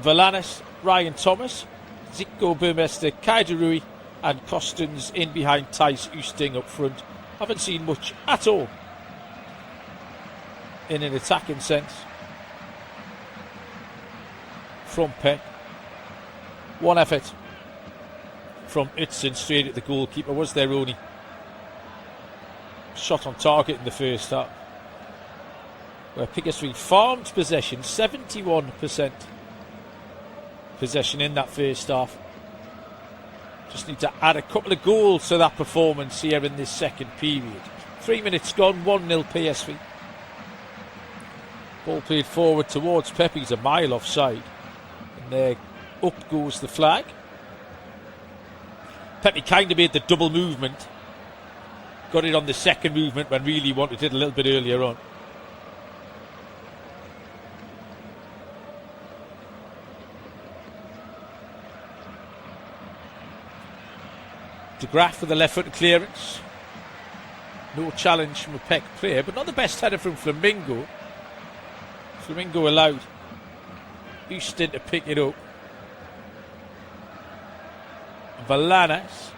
Valanis, Ryan Thomas, Zico Burmester, Kai de Rui and Costens in behind Thijs Oosting up front. Haven't seen much at all in an attacking sense from PEC. One effort from Utzon straight at the goalkeeper was their only shot on target in the first half, where PSV farmed possession, 71% possession in that first half. Just need to add a couple of goals to that performance here in this second period. 3 minutes gone, 1-0 PSV. Ball played forward towards Pepe's a mile offside, and there up goes the flag. Pepe kind of made the double movement, got it on the second movement when really wanted it a little bit earlier on. De Graaf with a left-footed clearance. No challenge from a PEC player, but not the best header from Flamingo. Flamingo allowed Oosting to pick it up. Valanas,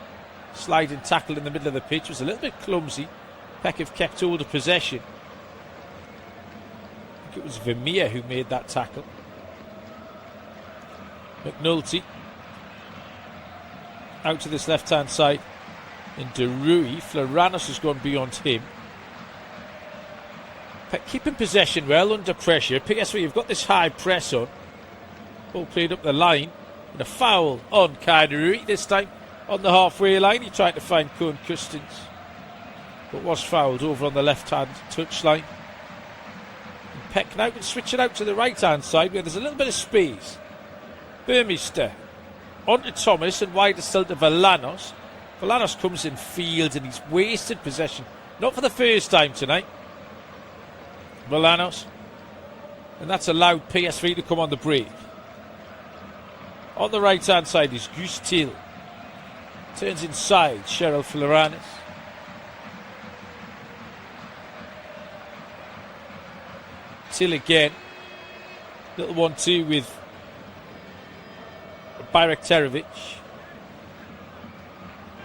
sliding tackle in the middle of the pitch, was a little bit clumsy. PEC have kept hold of possession. I think it was Vermeer who made that tackle. McNulty out to this left-hand side, and De Rui. Floranus has gone beyond him. PEC keeping possession well under pressure. PSV have got this high press on. Ball played up the line, and a foul on Kai de Rui, this time on the halfway line. He tried to find Koen Kustens. but was fouled over on the left-hand touchline. And PEC now can switch it out to the right-hand side where there's a little bit of space. Burmester on to Thomas and wider still to Valanos. Valanos comes in field and he's wasted possession. Not for the first time tonight. Valanos. And that's allowed PSV to come on the break. On the right hand side is Gustil. Turns inside, Cheryl Floranis. Till again. Little 1-2 with Bayraktarovic.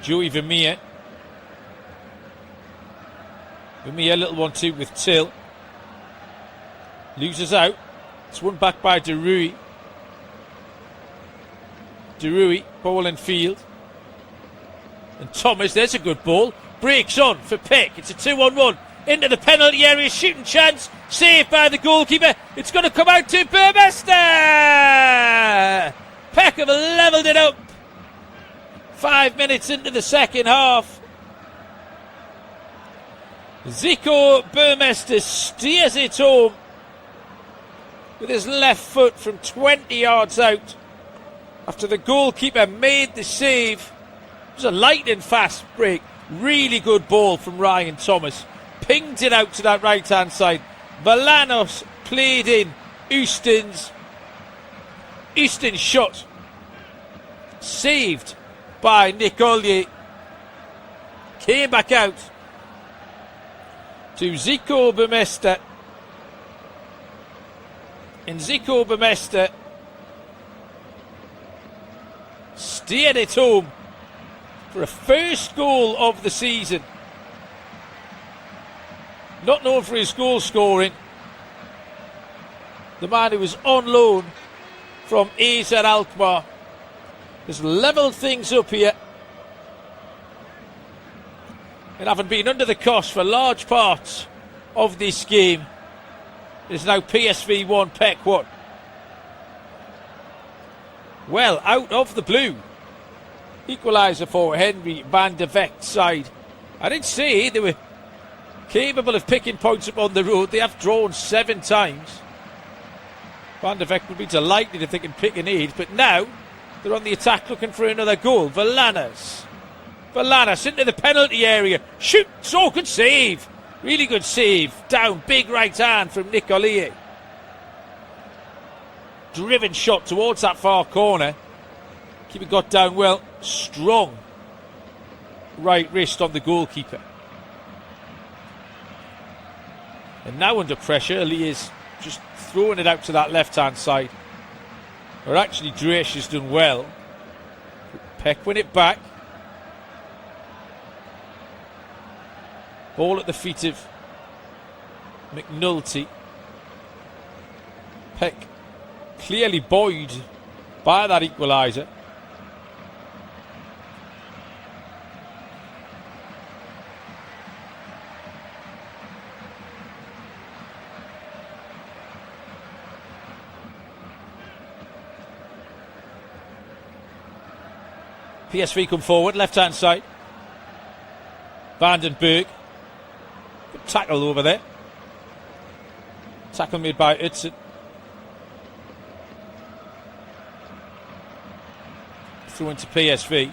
Joey Vermeer. Vermeer, little 1-2 with Till. Loses out. It's won back by De Rui. De Rui, ball in field. And Thomas, there's a good ball. Breaks on for PEC. It's a 2-on-1. Into the penalty area, shooting chance. Saved by the goalkeeper. It's going to come out to Burmester. PEC have levelled it up. 5 minutes into the second half. Zico Burmester steers it home with his left foot from 20 yards out after the goalkeeper made the save. It was a lightning fast break. Really good ball from Ryan Thomas. Pinged it out to that right hand side. Valanos played in Oostens. Oostens shot. Saved by Nick Ollier. Came back out to Zico Burmester. And Zico Burmester steered it home for a first goal of the season. Not known for his goal scoring. The man who was on loan from AZ Alkmaar has levelled things up here. And having been under the cosh for large parts of this game, it is now PSV 1, PEC 1. Well, out of the blue, equaliser for Henry van der Vecht's side. I did say they were capable of picking points up on the road. They have drawn 7 times. Van der Vecht would be delighted if they can pick an 8, but now they're on the attack looking for another goal. Valanos into the penalty area. Shoot, so good save. Really good save. Down, big right hand from Nick Ollier. Driven shot towards that far corner. Keeper got down well. Strong right wrist on the goalkeeper. And now under pressure, Ollier is just throwing it out to that left hand side. Or actually Dresch has done well. PEC win it back. Ball at the feet of McNulty. PEC clearly buoyed by that equaliser. PSV come forward, left hand side. Vandenberg. Good tackle over there. Tackle made by Utzon. Through into PSV.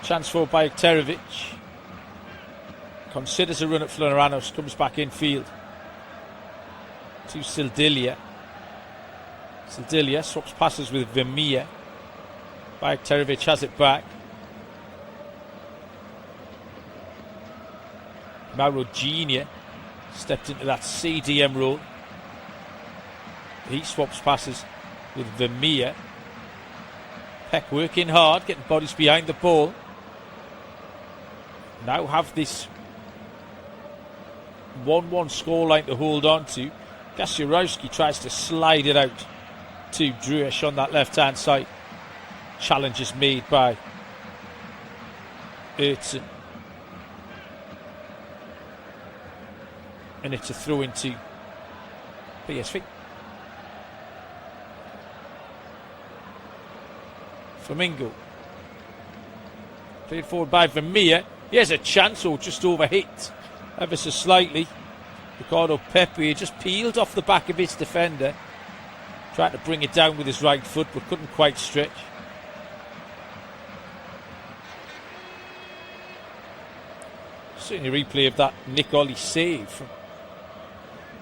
Chance for Bayraktarovic. Considers a run at Floranos. Comes back in field to Sildilia. Sildilia swaps passes with Vermeer. Bayraktarovic has it back. Mauro Genia stepped into that CDM role. He swaps passes with Vermeer. PEC working hard, getting bodies behind the ball. Now have this 1-1 scoreline to hold on to. Gasiorowski tries to slide it out to Dresch on that left hand side. Challenge is made by Utzon. And it's a throw into PSV. Flamingo. Played forward by Vermeer. Here's a chance, or just overhit ever so slightly. Ricardo Pepe just peeled off the back of his defender. Tried to bring it down with his right foot, but couldn't quite stretch. Certainly a replay of that Nick Ollie save from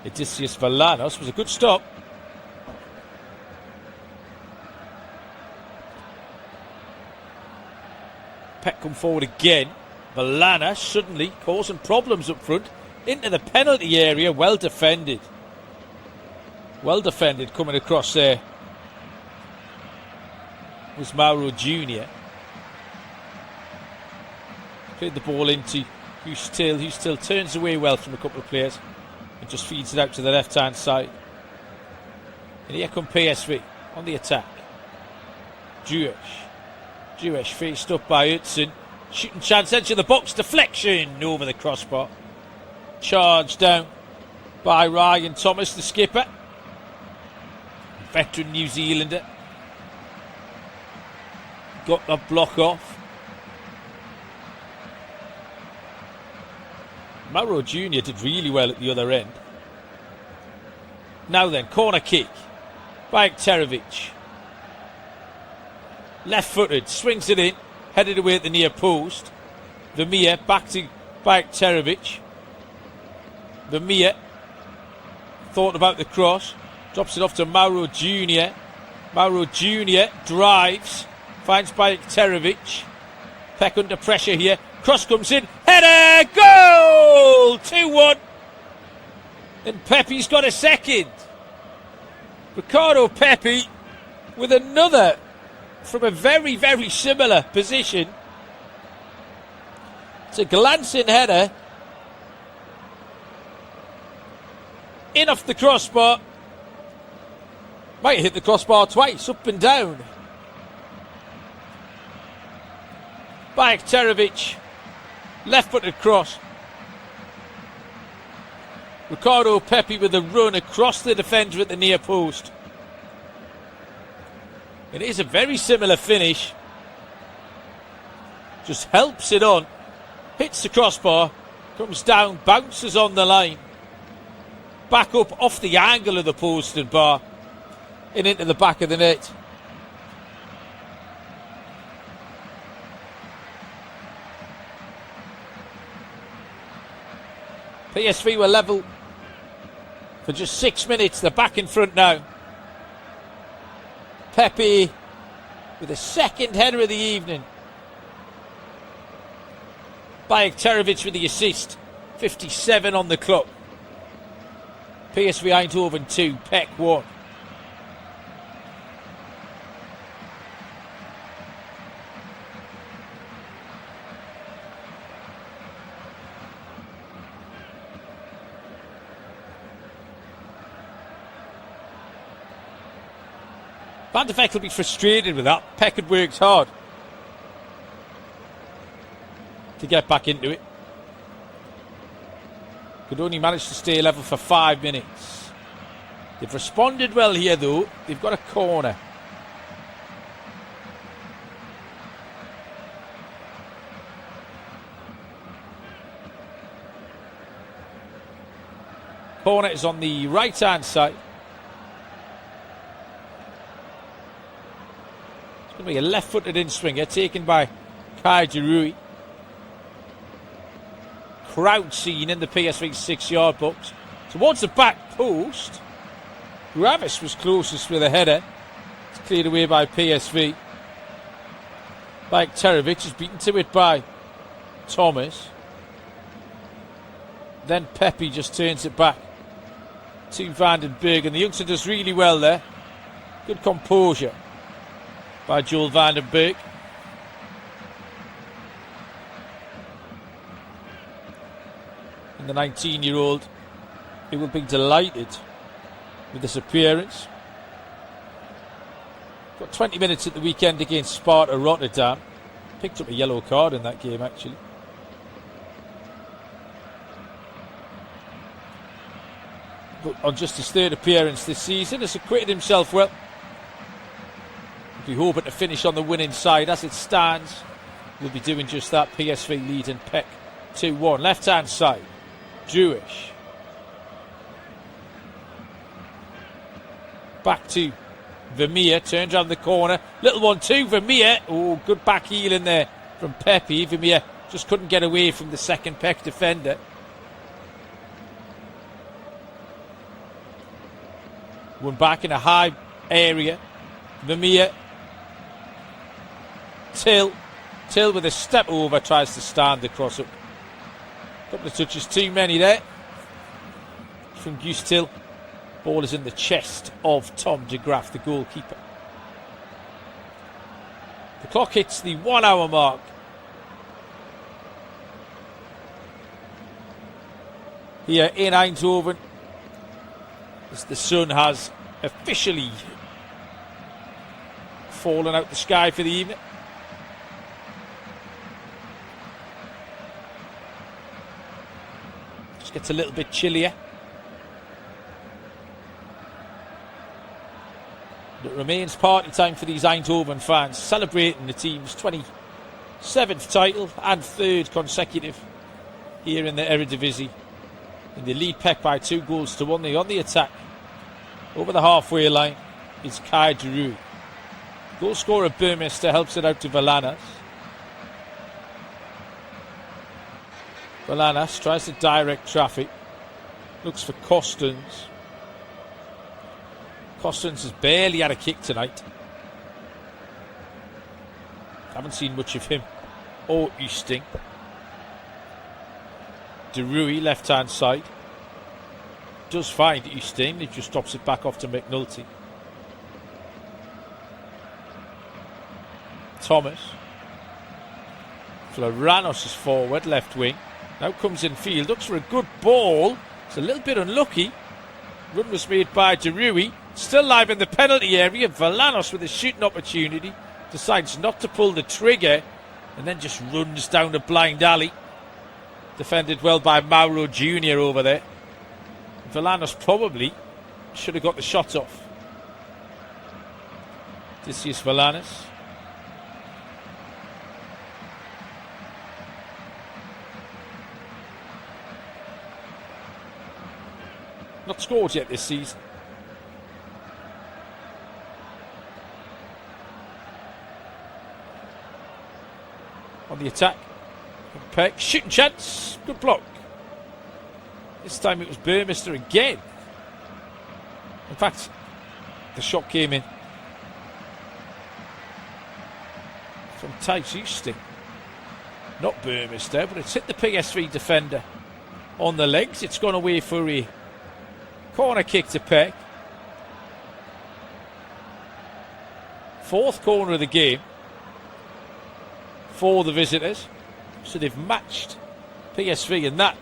Odysseus Valanos. Was a good stop. Peck come forward again. Valanos suddenly causing problems up front. Into the penalty area. Well defended. Well defended coming across there. Was Mauro Jr. Played the ball into Hugh Still turns away well from a couple of players and just feeds it out to the left hand side. And here come PSV on the attack. Jewish faced up by Hudson. Shooting chance, edge of the box, deflection over the crossbar. Charged down by Ryan Thomas, the skipper. Veteran New Zealander. Got the block off. Mauro Jr. did really well at the other end. Now then, corner kick by Ekterovic. Left-footed, swings it in, headed away at the near post. Vermeer back to Ekterovic. Vermeer thought about the cross, drops it off to Mauro Jr. Mauro Jr. drives, finds Ekterovic. Peck under pressure here. Cross comes in, header, goal! 2-1. And Pepe's got a second. Ricardo Pepe with another from a very, very similar position. It's a glancing header. In off the crossbar. Might hit the crossbar twice, up and down. By Ekterovic. Left-footed cross. Ricardo Pepe with a run across the defender at the near post. It is a very similar finish. Just helps it on. Hits the crossbar. Comes down, bounces on the line. Back up off the angle of the post and bar. And into the back of the net. PSV were level for just 6 minutes. They're back in front now. Pepe with a second header of the evening. By Ekterovic with the assist. 57 on the clock. PSV Eindhoven 2, PEC 1. Van de Beek will be frustrated with that. Peck had worked hard to get back into it. Could only manage to stay level for 5 minutes. They've responded well here though. They've got a corner. Corner is on the right hand side. It's going to be a left-footed in-swinger taken by Kai Giroui. Crowd scene in the PSV 6-yard box. Towards the back post. Gravis was closest with a header. It's cleared away by PSV. Ekterovic is beaten to it by Thomas. Then Pepe just turns it back to Van den Berg. And the youngster does really well there. Good composure by Joel Van den Berg. And the 19-year-old, he will be delighted with this appearance. Got 20 minutes at the weekend against Sparta Rotterdam. Picked up a yellow card in that game, actually. But on just his third appearance this season, has acquitted himself well. You be hoping to finish on the winning side. As it stands, we'll be doing just that. PSV leading PEC 2-1. Left-hand side, Jewish. Back to Vermeer, turns around the corner. Little one too, Vermeer. Oh, good back heel in there from Pepe. Vermeer just couldn't get away from the second PEC defender. One back in a high area. Vermeer. Till with a step over tries to stand the cross up. Couple of touches too many there from Guus Till. Ball is in the chest of Tom de Graaf, the goalkeeper. The clock hits the 1 hour mark. Here in Eindhoven, as the sun has officially fallen out the sky for the evening. Just gets a little bit chillier. It remains party time for these Eindhoven fans, celebrating the team's 27th title and 3rd consecutive here in the Eredivisie. And they lead PEC by 2-1. They're on the attack. Over the halfway line is Kai de Roo. Goal scorer Burmester helps it out to Valanas. Valanas tries to direct traffic. Looks for Costens. Costens has barely had a kick tonight. Haven't seen much of him or Oosting. De Roo, left hand side. Does find Oosting. He just drops it back off to McNulty. Thomas. Floranos is forward, left wing. Now comes in field. Looks for a good ball. It's a little bit unlucky. Run was made by De Roo. Still live in the penalty area. Valanos with a shooting opportunity. Decides not to pull the trigger. And then just runs down the blind alley. Defended well by Mauro Jr. over there. Valanos probably should have got the shot off. This is Valanos. Not scored yet this season. On the attack. PEC. Shooting chance. Good block. This time it was Burmester again. In fact, the shot came in from Thijs Oosting. Not Burmester, but it's hit the PSV defender on the legs. It's gone away for a corner kick to PEC. 4th corner of the game for the visitors. So they've matched PSV in that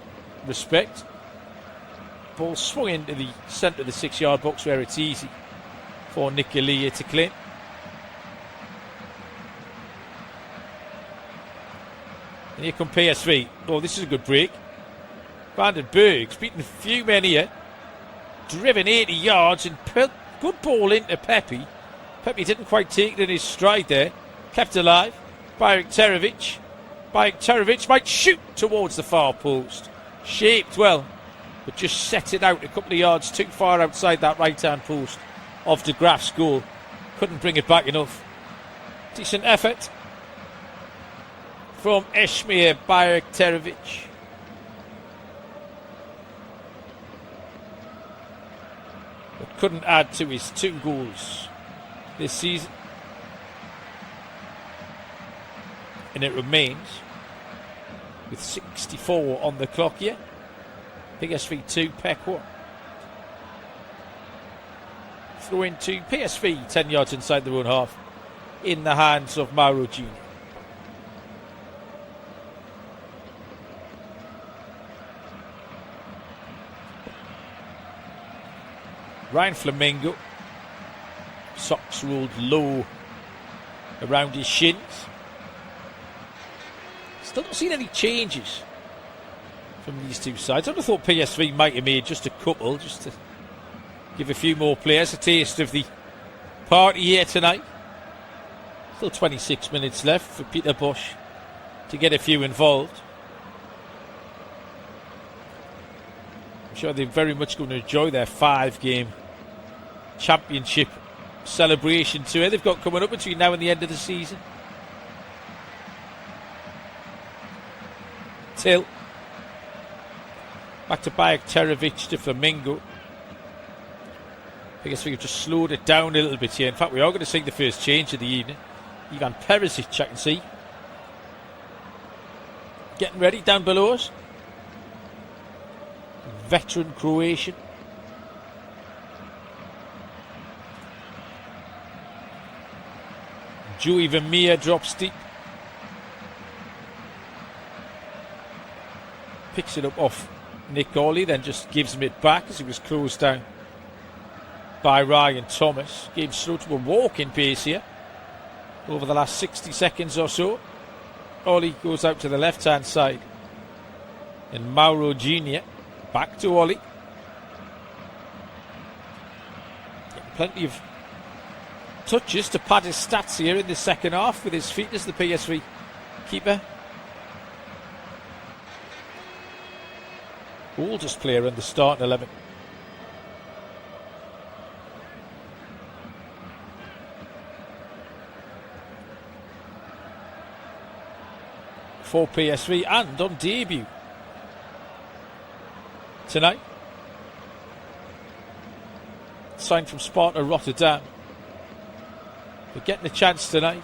respect. Ball swung into the centre of the 6-yard box where it's easy for Nicolia to claim. And here come PSV. Oh, this is a good break. Van den Berg's beaten a few men here. Driven 80 yards and good ball into Pepe. Pepe didn't quite take it in his stride there. Kept alive. Bayrak Terovic. Bayrak Terovic might shoot towards the far post. Shaped well, but just set it out a couple of yards too far outside that right-hand post of de Graaf's goal. Couldn't bring it back enough. Decent effort from Eshmir Bayrak Terovic. But couldn't add to his 2 goals this season. And it remains with 64 on the clock here. PSV 2, PEC 1. Throw into PSV 10 yards inside their own half in the hands of Mauro Jr. Ryan Flamengo. Socks rolled low around his shins. Still not seen any changes from these two sides. I would have thought PSV might have made just a couple, just to give a few more players a taste of the party here tonight. Still 26 minutes left for Peter Bosch to get a few involved. I'm sure they're very much going to enjoy their 5-game championship celebration tour they've got coming up between now and the end of the season. Till back to Bajak-Terovic to Flamingo. I guess we've just slowed it down a little bit here. In fact, we are going to see the first change of the evening. Ivan Perisic, I can see, getting ready down below us. Veteran Croatian. Joey Vermeer drops deep. Picks it up off Nick Ollie, then just gives him it back as he was closed down by Ryan Thomas. Game slowed to a walking pace here over the last 60 seconds or so. Ollie goes out to the left hand side, and Mauro Jr. back to Ollie. Getting plenty of touches to pad his stats here in the second half with his feet as the PSV keeper. Oldest player in the starting 11. For PSV and on debut tonight. Signed from Sparta Rotterdam. But getting a chance tonight.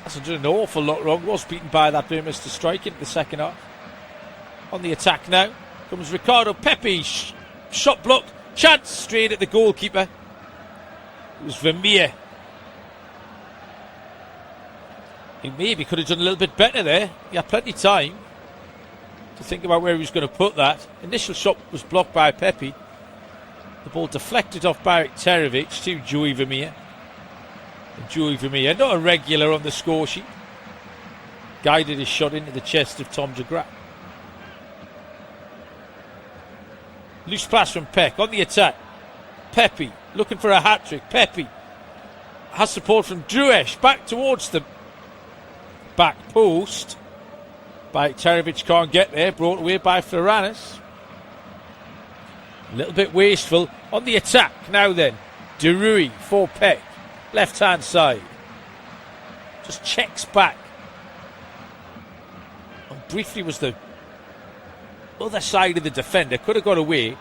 Hasn't done an awful lot wrong. Was beaten by that Burmester strike in the second half. On the attack now comes Ricardo Pepe. Shot blocked. Chance straight at the goalkeeper. It was Vermeer. He maybe could have done a little bit better there. He had plenty of time to think about where he was going to put that. Initial shot was blocked by Pepe. The ball deflected off Bajak-Terovic to Joey Vermeer. And Joey Vermeer, not a regular on the score sheet, guided his shot into the chest of Tom de Graaf. Loose pass from Peck on the attack. Pepe looking for a hat-trick. Pepe has support from Druesh back towards the back post. Bajak-Terovic can't get there, brought away by Floranis. A little bit wasteful. On the attack now then, De Rui for Peck, left hand side, just checks back, and briefly was the other side of the defender, could have got away.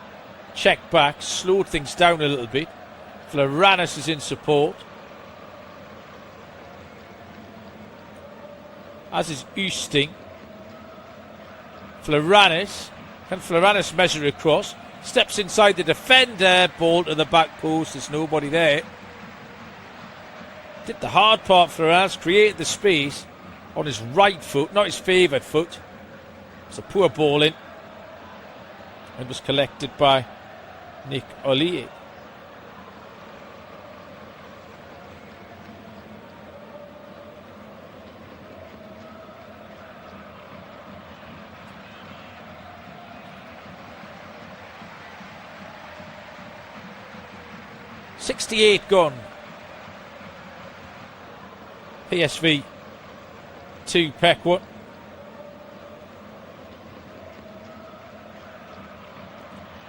Checked back, slowed things down a little bit. Floranis is in support, as is Oosting. Floranis, can Floranis measure across? Steps inside the defender, ball to the back post, there's nobody there. Did the hard part for us, created the space on his right foot, not his favoured foot. It's a poor ball in. It was collected by Nick Ollie. .68 gone. PSV 2, PEC 1.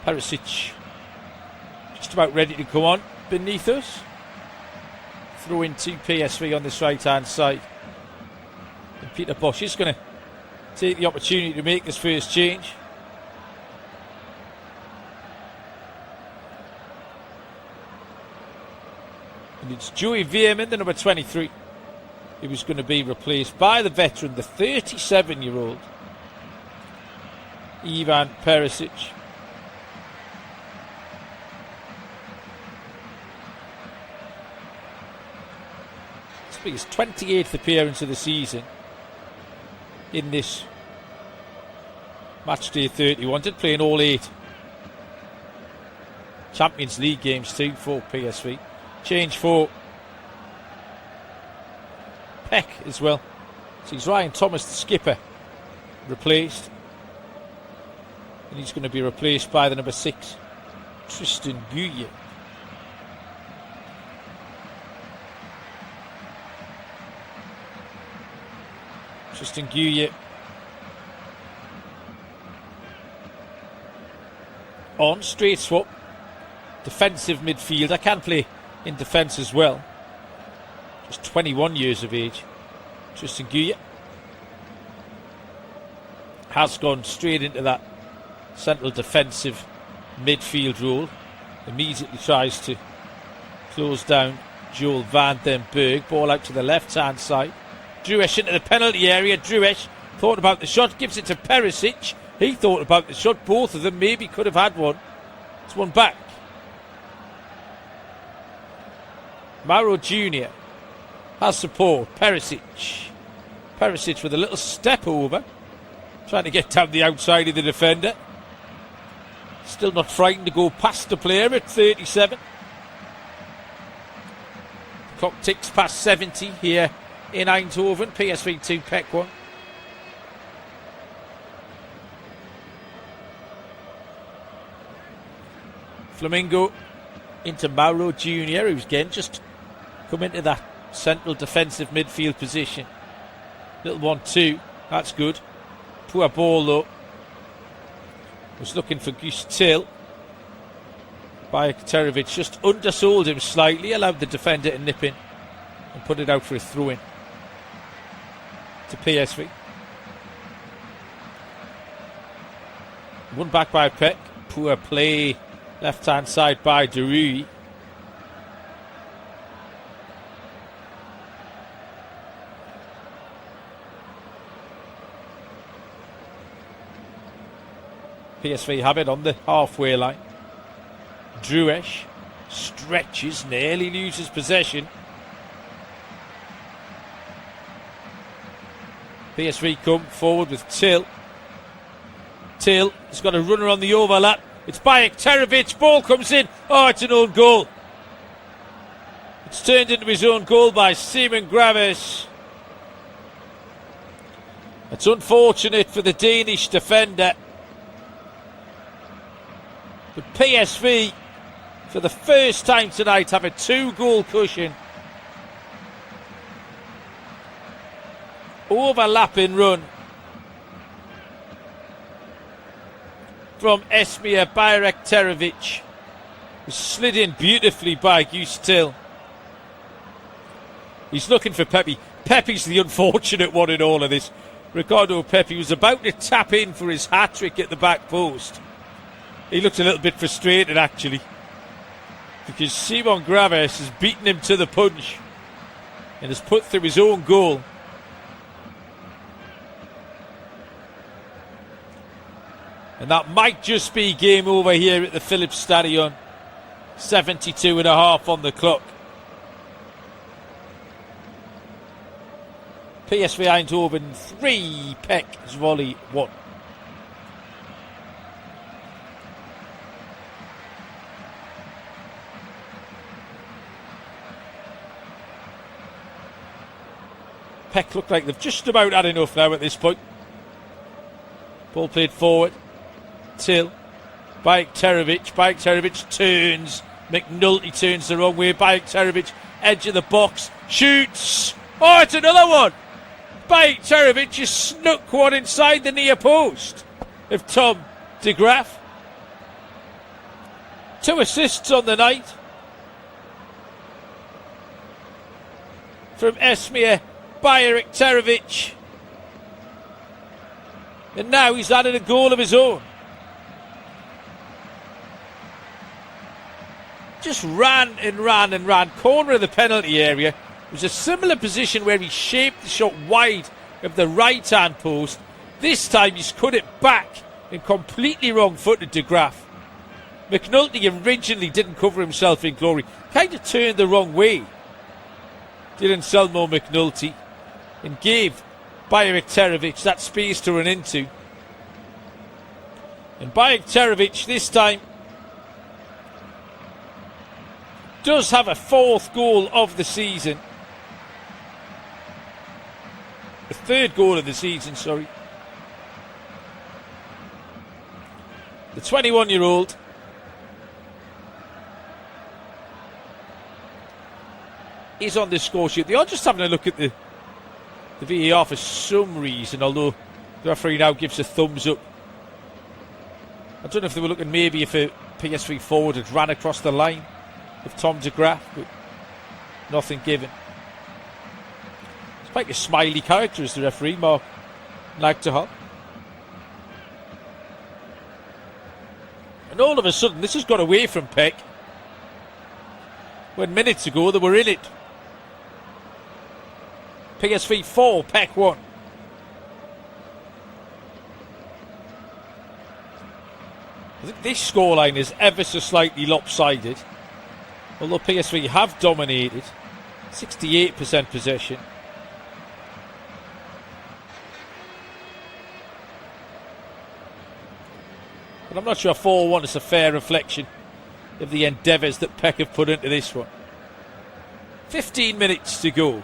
Perisic just about ready to come on beneath us. Throw in to PSV on this right hand side. And Peter Bosch is going to take the opportunity to make this first change. And it's Joey Veerman, the number 23. He was going to be replaced by the veteran, the 37-year-old Ivan Perisic. This will be his 28th appearance of the season in this match day 31. Did play in all 8 Champions League games too for PSV. Change for Peck as well. So he's Ryan Thomas, the skipper, replaced. And he's going to be replaced by the number 6, Tristan Guye. Justin Guye on, straight swap. Defensive midfielder, can play in defence as well. Just 21 years of age. Justin Guye has gone straight into that central defensive midfield role. Immediately tries to close down Joel van den Berg. Ball out to the left hand side. Druesh into the penalty area. Druesh thought about the shot, gives it to Perisic. He thought about the shot. Both of them maybe could have had one. It's one back. Mauro Jr. has support. Perisic with a little step over, trying to get down the outside of the defender. Still not frightened to go past the player at 37. The clock ticks past 70 here in Eindhoven. PSV 2, PEC 1. Flamingo into Mauro Jr., who's again just come into that central defensive midfield position. Little 1-2, that's good. Poor ball though. Was looking for Gus Till. Bajktarevic just undersold him slightly, allowed the defender to nip in and put it out for a throw-in to PSV. Won back by PEC. Poor play left hand side by Derui. PSV have it on the halfway line. Druesh stretches, nearly loses possession. PSV come forward with Till. Till has got a runner on the overlap. It's Bajktarevic. Ball comes in. Oh, it's an own goal. It's turned into his own goal by Simon Graves. It's unfortunate for the Danish defender. But PSV, for the first time tonight, have a 2-goal cushion. Overlapping run from Esmir Bajktarevic, was slid in beautifully by Gus Till. He's looking for Pepe. Pepe's the unfortunate one in all of this. Ricardo Pepe was about to tap in for his hat-trick at the back post. He looked a little bit frustrated actually, because Simon Graves has beaten him to the punch and has put through his own goal. And that might just be game over here at the Philips Stadion. 72 and a half on the clock. PSV Eindhoven 3, PEC Zwolle 1. PEC look like they've just about had enough now at this point. Ball played forward. Till. Bajktarevic. Bajktarevic turns. McNulty turns the wrong way. Bajktarevic, edge of the box. Shoots. Oh, it's another one. Bajktarevic just snuck one inside the near post of Tom de Graaf. 2 assists on the night from Esmir Bajktarevic. And now he's added a goal of his own. Just ran and ran and ran. Corner of the penalty area. It was a similar position where he shaped the shot wide of the right hand post. This time he's cut it back and completely wrong-footed de Graaf. McNulty originally didn't cover himself in glory. Kind of turned the wrong way, did Anselmo McNulty, and gave Bajktarevic that space to run into. And Bajktarevic this time does have a 4th goal of the season. The 3rd goal of the season, sorry. The 21-year-old is on the score sheet. They are just having a look at the the VAR for some reason, although the referee now gives a thumbs up. I don't know if they were looking maybe if a PSV forward had ran across the line of Tom de Graaf, but nothing given. It's quite a smiley character as the referee, Mark Nagtehal. And all of a sudden, this has got away from PEC, when minutes ago they were in it. PSV 4, PEC 1. I think this scoreline is ever so slightly lopsided, although PSV have dominated. 68% possession. But I'm not sure 4-1 is a fair reflection of the endeavours that PEC have put into this one. 15 minutes to go.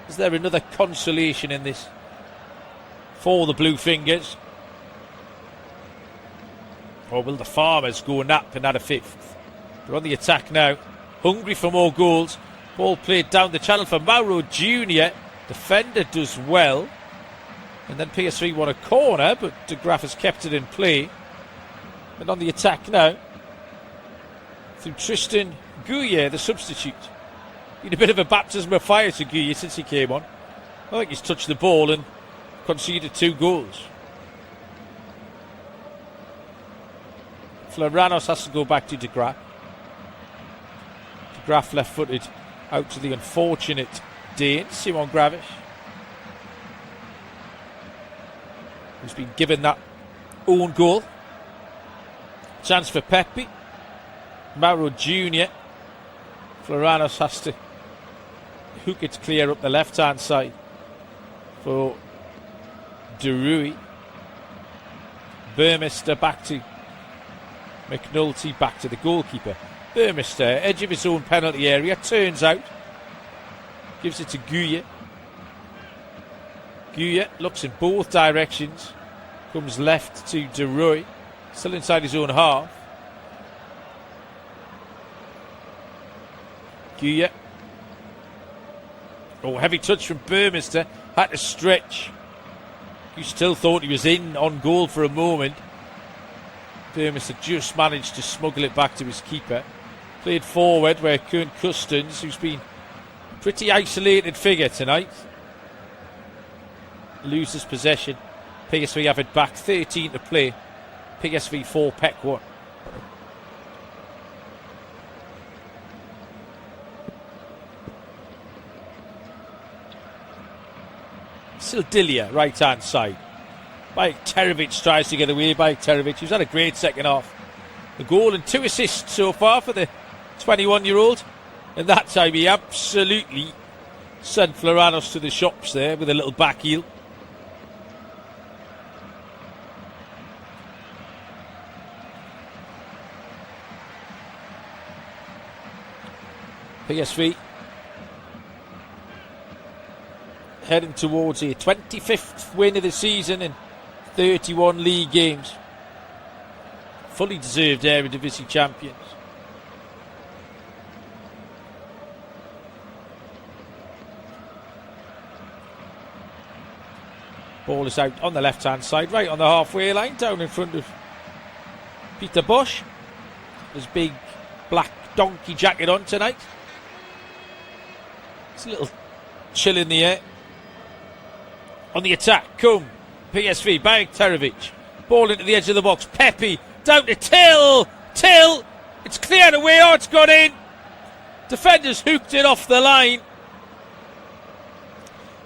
Is there another consolation in this for the Blue Fingers? Or will the Farmers go nap and add a fifth? They're on the attack now, hungry for more goals. Ball played down the channel for Mauro Jr. Defender does well. And then PSV won a corner, but de Graaf has kept it in play. And on the attack now, through Tristan Gouillet, the substitute. Been a bit of a baptism of fire to Gouillet since he came on. I think he's touched the ball and conceded 2 goals. Florianos has to go back to de Graaf. De Graaf left-footed out to the unfortunate Dane, Simon Gravish, who's been given that own goal. Chance for Pepe. Mauro Jr. Florianos has to hook it clear up the left-hand side for De Rui. Burmester back to McNulty, back to the goalkeeper. Burmester, edge of his own penalty area, turns out, gives it to Gouillet. Gouillet looks in both directions, comes left to De Rui, still inside his own half. Gouillet. Oh, heavy touch from Burmester, had to stretch. You still thought he was in on goal for a moment. Burmester just managed to smuggle it back to his keeper. Played forward where Koen Kustens, who's been a pretty isolated figure tonight, loses possession. PSV have it back, 13 to play. PSV 4, PEC 1. Sildilia, right hand side. Bajk Terovic tries to get away. Bajk Terovic, who's had a great second half. A goal and 2 assists so far for the 21-year-old. And that time he absolutely sent Florianos to the shops there with a little back heel. PSV heading towards a 25th win of the season in 31 league games. Fully deserved Eredivisie champions. Ball is out on the left hand side, right on the halfway line, down in front of Peter Bosch. His big black donkey jacket on tonight. It's a little chill in the air. On the attack, come PSV, Bajk Terovic. Ball into the edge of the box. Pepe down to Till. Till. It's cleared away. Oh, it's got in. Defenders hooked it off the line.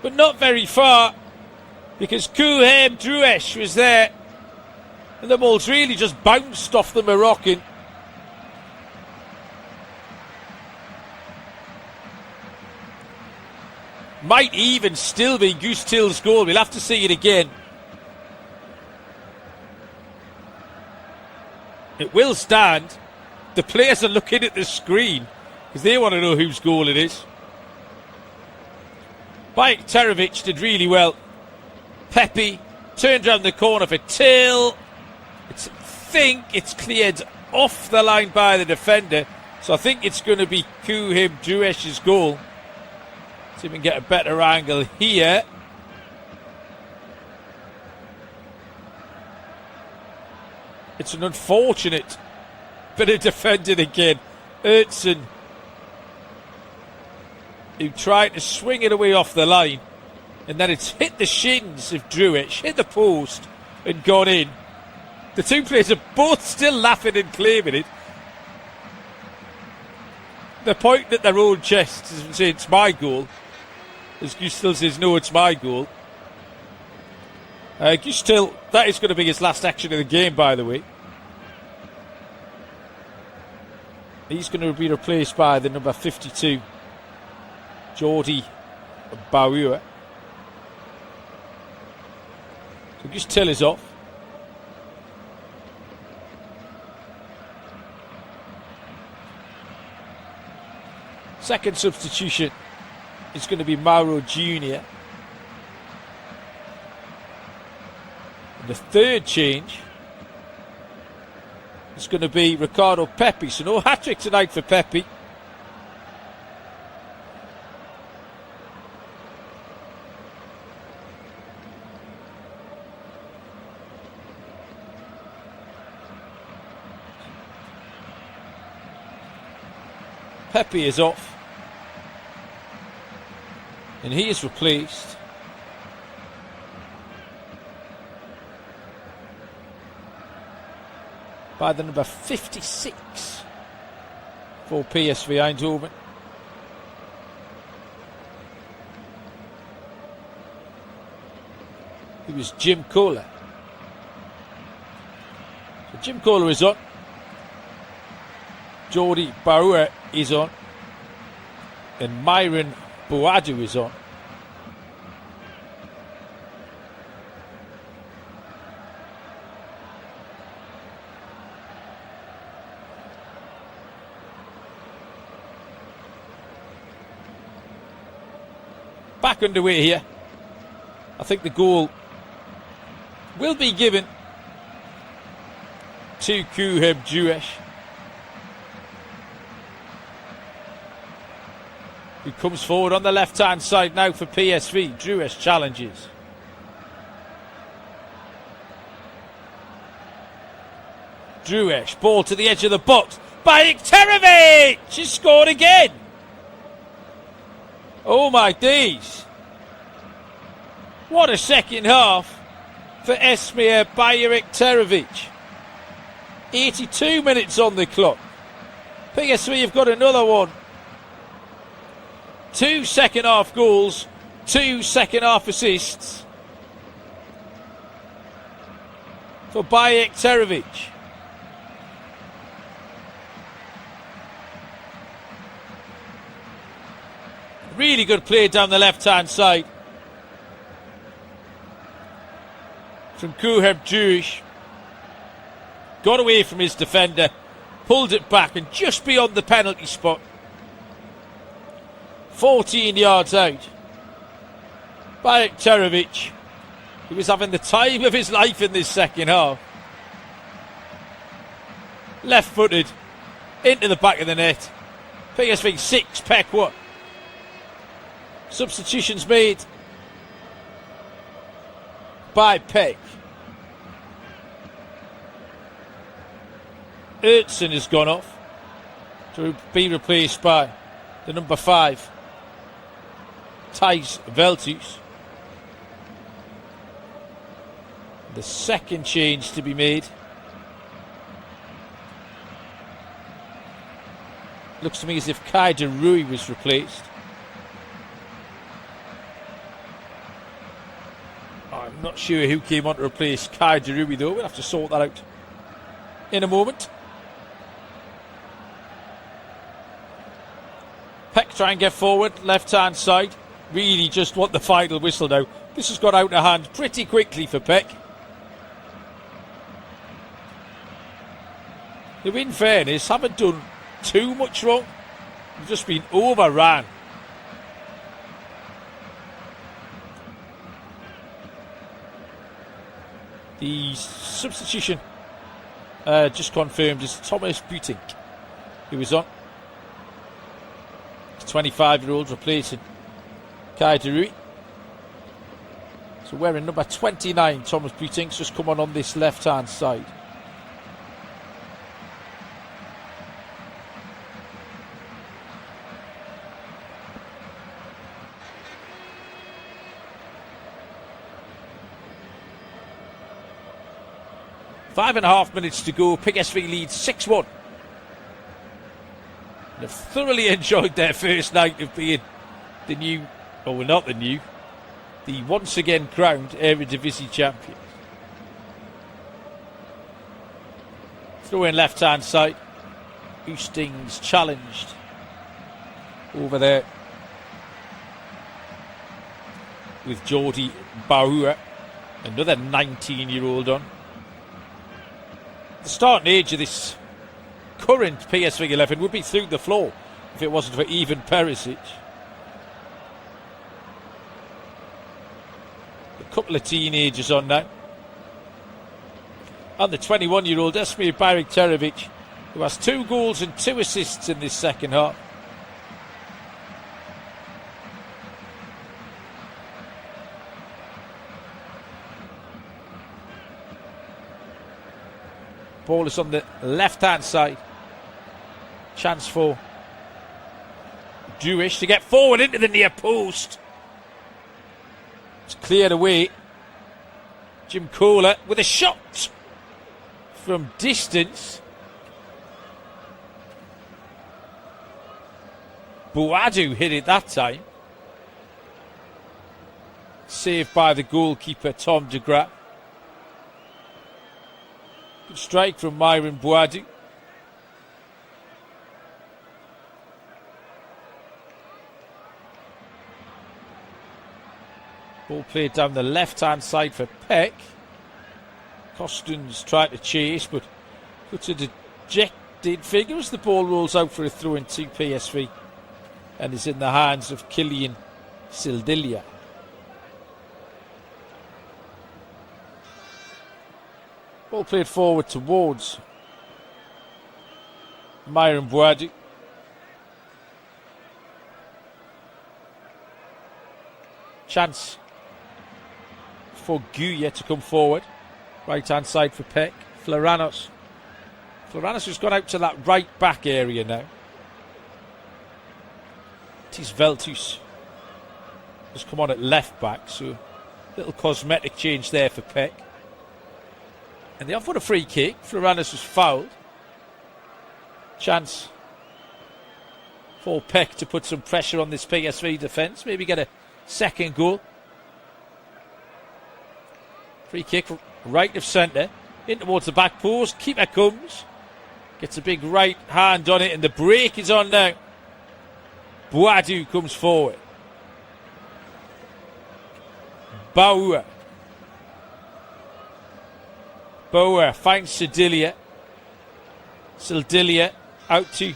But not very far, because Kuhem Druesh was there. And the ball's really just bounced off the Moroccan. Might even still be Guus Till's goal. We'll have to see it again. It will stand. The players are looking at the screen because they want to know whose goal it is. Bajk Terovic did really well. Pepe turned around the corner for Till. I think it's cleared off the line by the defender. So I think it's going to be Kuhim Druesh's goal. See if we can get a better angle here. It's an unfortunate bit of defending again. Ertzen, who tried to swing it away off the line, and then it's hit the shins of Druish, hit the post and gone in. The two players are both still laughing and claiming it. They're pointing at their own chests and saying it's my goal, as Gustil says no, it's my goal. Gustil, that is going to be his last action of the game, by the way. He's going to be replaced by the number 52, Jordi Bauer. So Gustil is off. Second substitution is going to be Mauro Jr. And the third change is going to be Ricardo Pepi. So no hat-trick tonight for Pepi. Pepi is off. And he is replaced by the number 56 for PSV Eindhoven. It was Jim Kohler. So Jim Kohler is on. Jordi Bauer is on. And Myron Boadu is on. Back underway here. I think the goal will be given to Kuheb Juesh, who comes forward on the left-hand side now for PSV. Druesh challenges. Druesh, ball to the edge of the box. Bajik Terevic has scored again. Oh my days. What a second half for Esmir Bajik Terevic. 82 minutes on the clock. PSV have got another one. 2 second half goals, 2 second half assists for Bajik Terevic. Really good play down the left hand side from Kuheb Juesh. Got away from his defender, pulled it back and just beyond the penalty spot. 14 yards out. Bajik Terevic, who was having the time of his life in this second half. Left footed into the back of the net. PSV 6, PEC 1. Substitutions made by PEC. Ertzen has gone off to be replaced by the number 5, Thijs Veltus. The second change to be made. Looks to me as if Kai de Rui was replaced. I'm not sure who came on to replace Kai de Rui though. We'll have to sort that out in a moment. PEC try and get forward, left hand side. Really just want the final whistle now. This has got out of hand pretty quickly for PEC. Who, in fairness, haven't done too much wrong. They've just been overran. The substitution just confirmed is Thomas Butink, who was on. 25-year-old replacing Kaiderui. So wearing number 29, Thomas Buting's just come on this left-hand side. Five and a half minutes to go. PSV leads 6-1. They've thoroughly enjoyed their first night of being the new, or well, not the new, the once again crowned Eredivisie champions. Throw in left hand side. Oosting's challenged over there with Jordi Bahua, another 19-year-old on. The starting age of this current PSV 11 would be through the floor if it wasn't for Ivan Perisic. A couple of teenagers on now. And the 21-year-old Esmir Bayraktarovic, who has 2 goals and 2 assists in this second half. Ball is on the left-hand side. Chance for Jewish to get forward into the near post. It's cleared away. Jim Kohler with a shot from distance. Boadu hit it that time. Saved by the goalkeeper Tom de Graaf. Good strike from Myron Boadu. Ball played down the left-hand side for Peck. Costons tried to chase, but puts a dejected figure as the ball rolls out for a throw-in to PSV and is in the hands of Kylian Sildilia. Ball played forward towards Myron Boadu. Chance for Guya to come forward. Right hand side for Peck. Floranos. Floranos has gone out to that right back area now. Tis Veltus has come on at left back, so little cosmetic change there for Peck. And they offered a free kick. Floranos was fouled. Chance for Peck to put some pressure on this PSV defence. Maybe get a second goal. Free kick right of centre. In towards the back post. Keeper comes. Gets a big right hand on it and the break is on now. Boadu comes forward. Bauer. Bauer finds Sildilia. Sildilia out to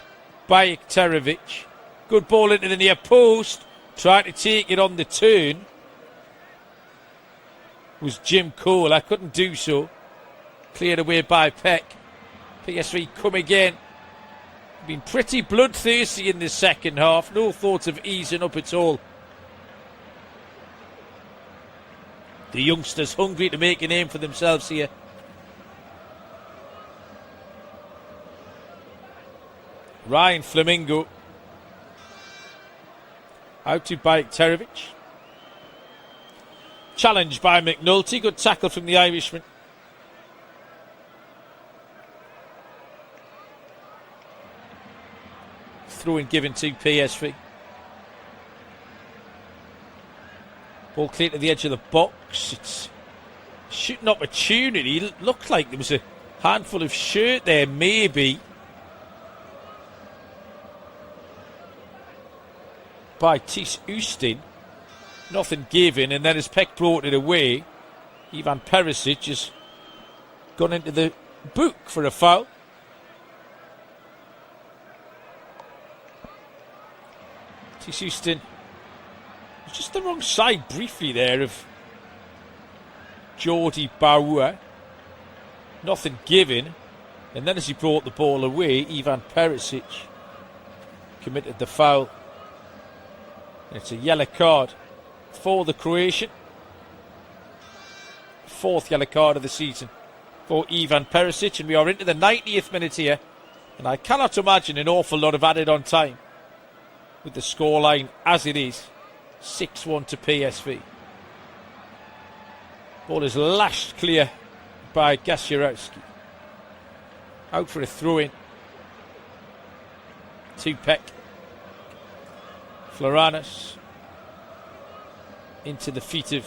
Bayraktarovic. Good ball into the near post. Trying to take it on the turn was Jim Kohler. Couldn't do so. Cleared away by Peck. PSV come again. Been pretty bloodthirsty in this second half. No thoughts of easing up at all. The youngsters hungry to make a name for themselves here. Ryan Flamingo. Out to Bayraktarovic. Challenged by McNulty. Good tackle from the Irishman. Throw-in given to PSV. Ball clear to the edge of the box. It's a shooting opportunity. Looked like there was a handful of shirt there, maybe. By Tis Oosting. Nothing given, and then as Peck brought it away, Ivan Perisic has gone into the book for a foul. Tis Oosting was just the wrong side briefly there of Jordi Bahua. Nothing given, and then as he brought the ball away, Ivan Perisic committed the foul. It's a yellow card for the Croatian. 4th yellow card of the season for Ivan Perisic, and we are into the 90th minute here, and I cannot imagine an awful lot of added on time with the scoreline as it is, 6-1 to PSV. Ball is lashed clear by Gasiorowski. Out for a throw-in to PEC. Floranus into the feet of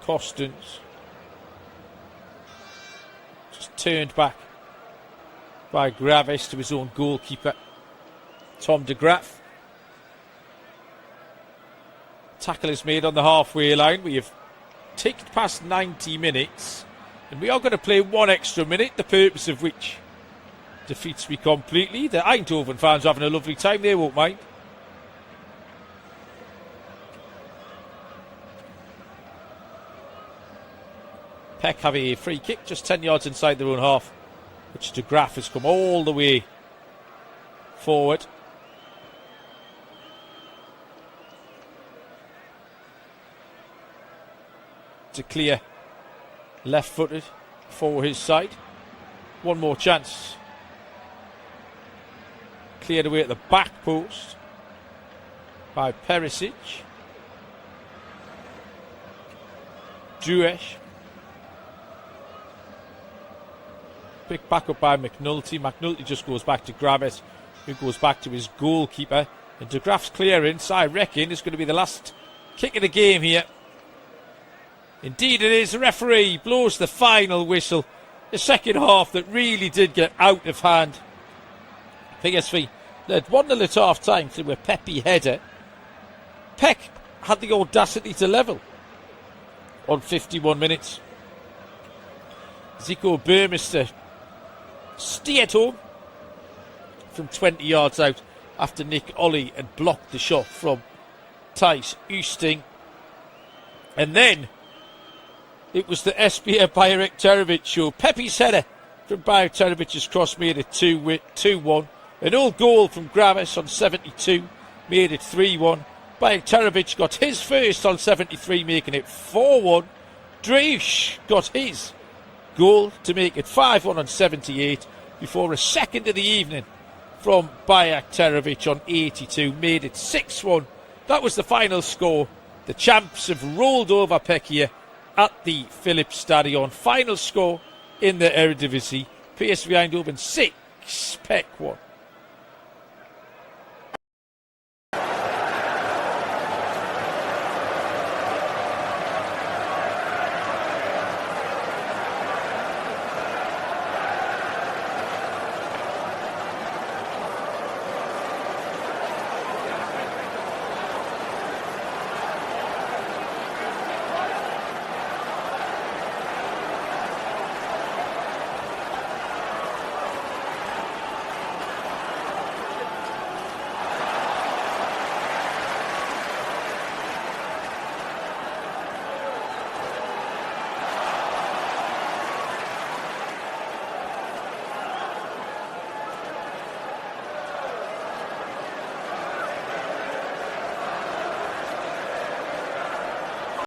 Costans. Just turned back by Graves to his own goalkeeper, Tom de Graaf. Tackle is made on the halfway line. We have ticked past 90 minutes, and we are going to play one extra minute, the purpose of which defeats me completely. The Eindhoven fans are having a lovely time, they won't mind. PEC have a free kick just 10 yards inside their own half, which de Graaf has come all the way forward. To clear left-footed for his side. One more chance. Cleared away at the back post by Perisic. Duesh. Picked back up by McNulty. McNulty just goes back to Graves, who goes back to his goalkeeper. And de Graaf's clearance, I reckon, is going to be the last kick of the game here. Indeed it is. The referee blows the final whistle. The second half that really did get out of hand. PSV led 1-0 at half time through a Pepe header. PEC had the audacity to level on 51 minutes. Zico Burmester steered home from 20 yards out after Nick Ollie had blocked the shot from Thijs Oosting. And then it was the SBA Bajrak show. Pepe's header from Bajrak cross made it 2-1. An old goal from Graves on 72 made it 3-1. Bajrak got his first on 73, making it 4-1. Dreusch got his goal to make it 5-1 on 78 before a second of the evening from Bajrak on 82 made it 6-1. That was the final score. The champs have rolled over PEC here at the Philips Stadion. Final score in the Eredivisie. PSV Eindhoven 6, PEC 1.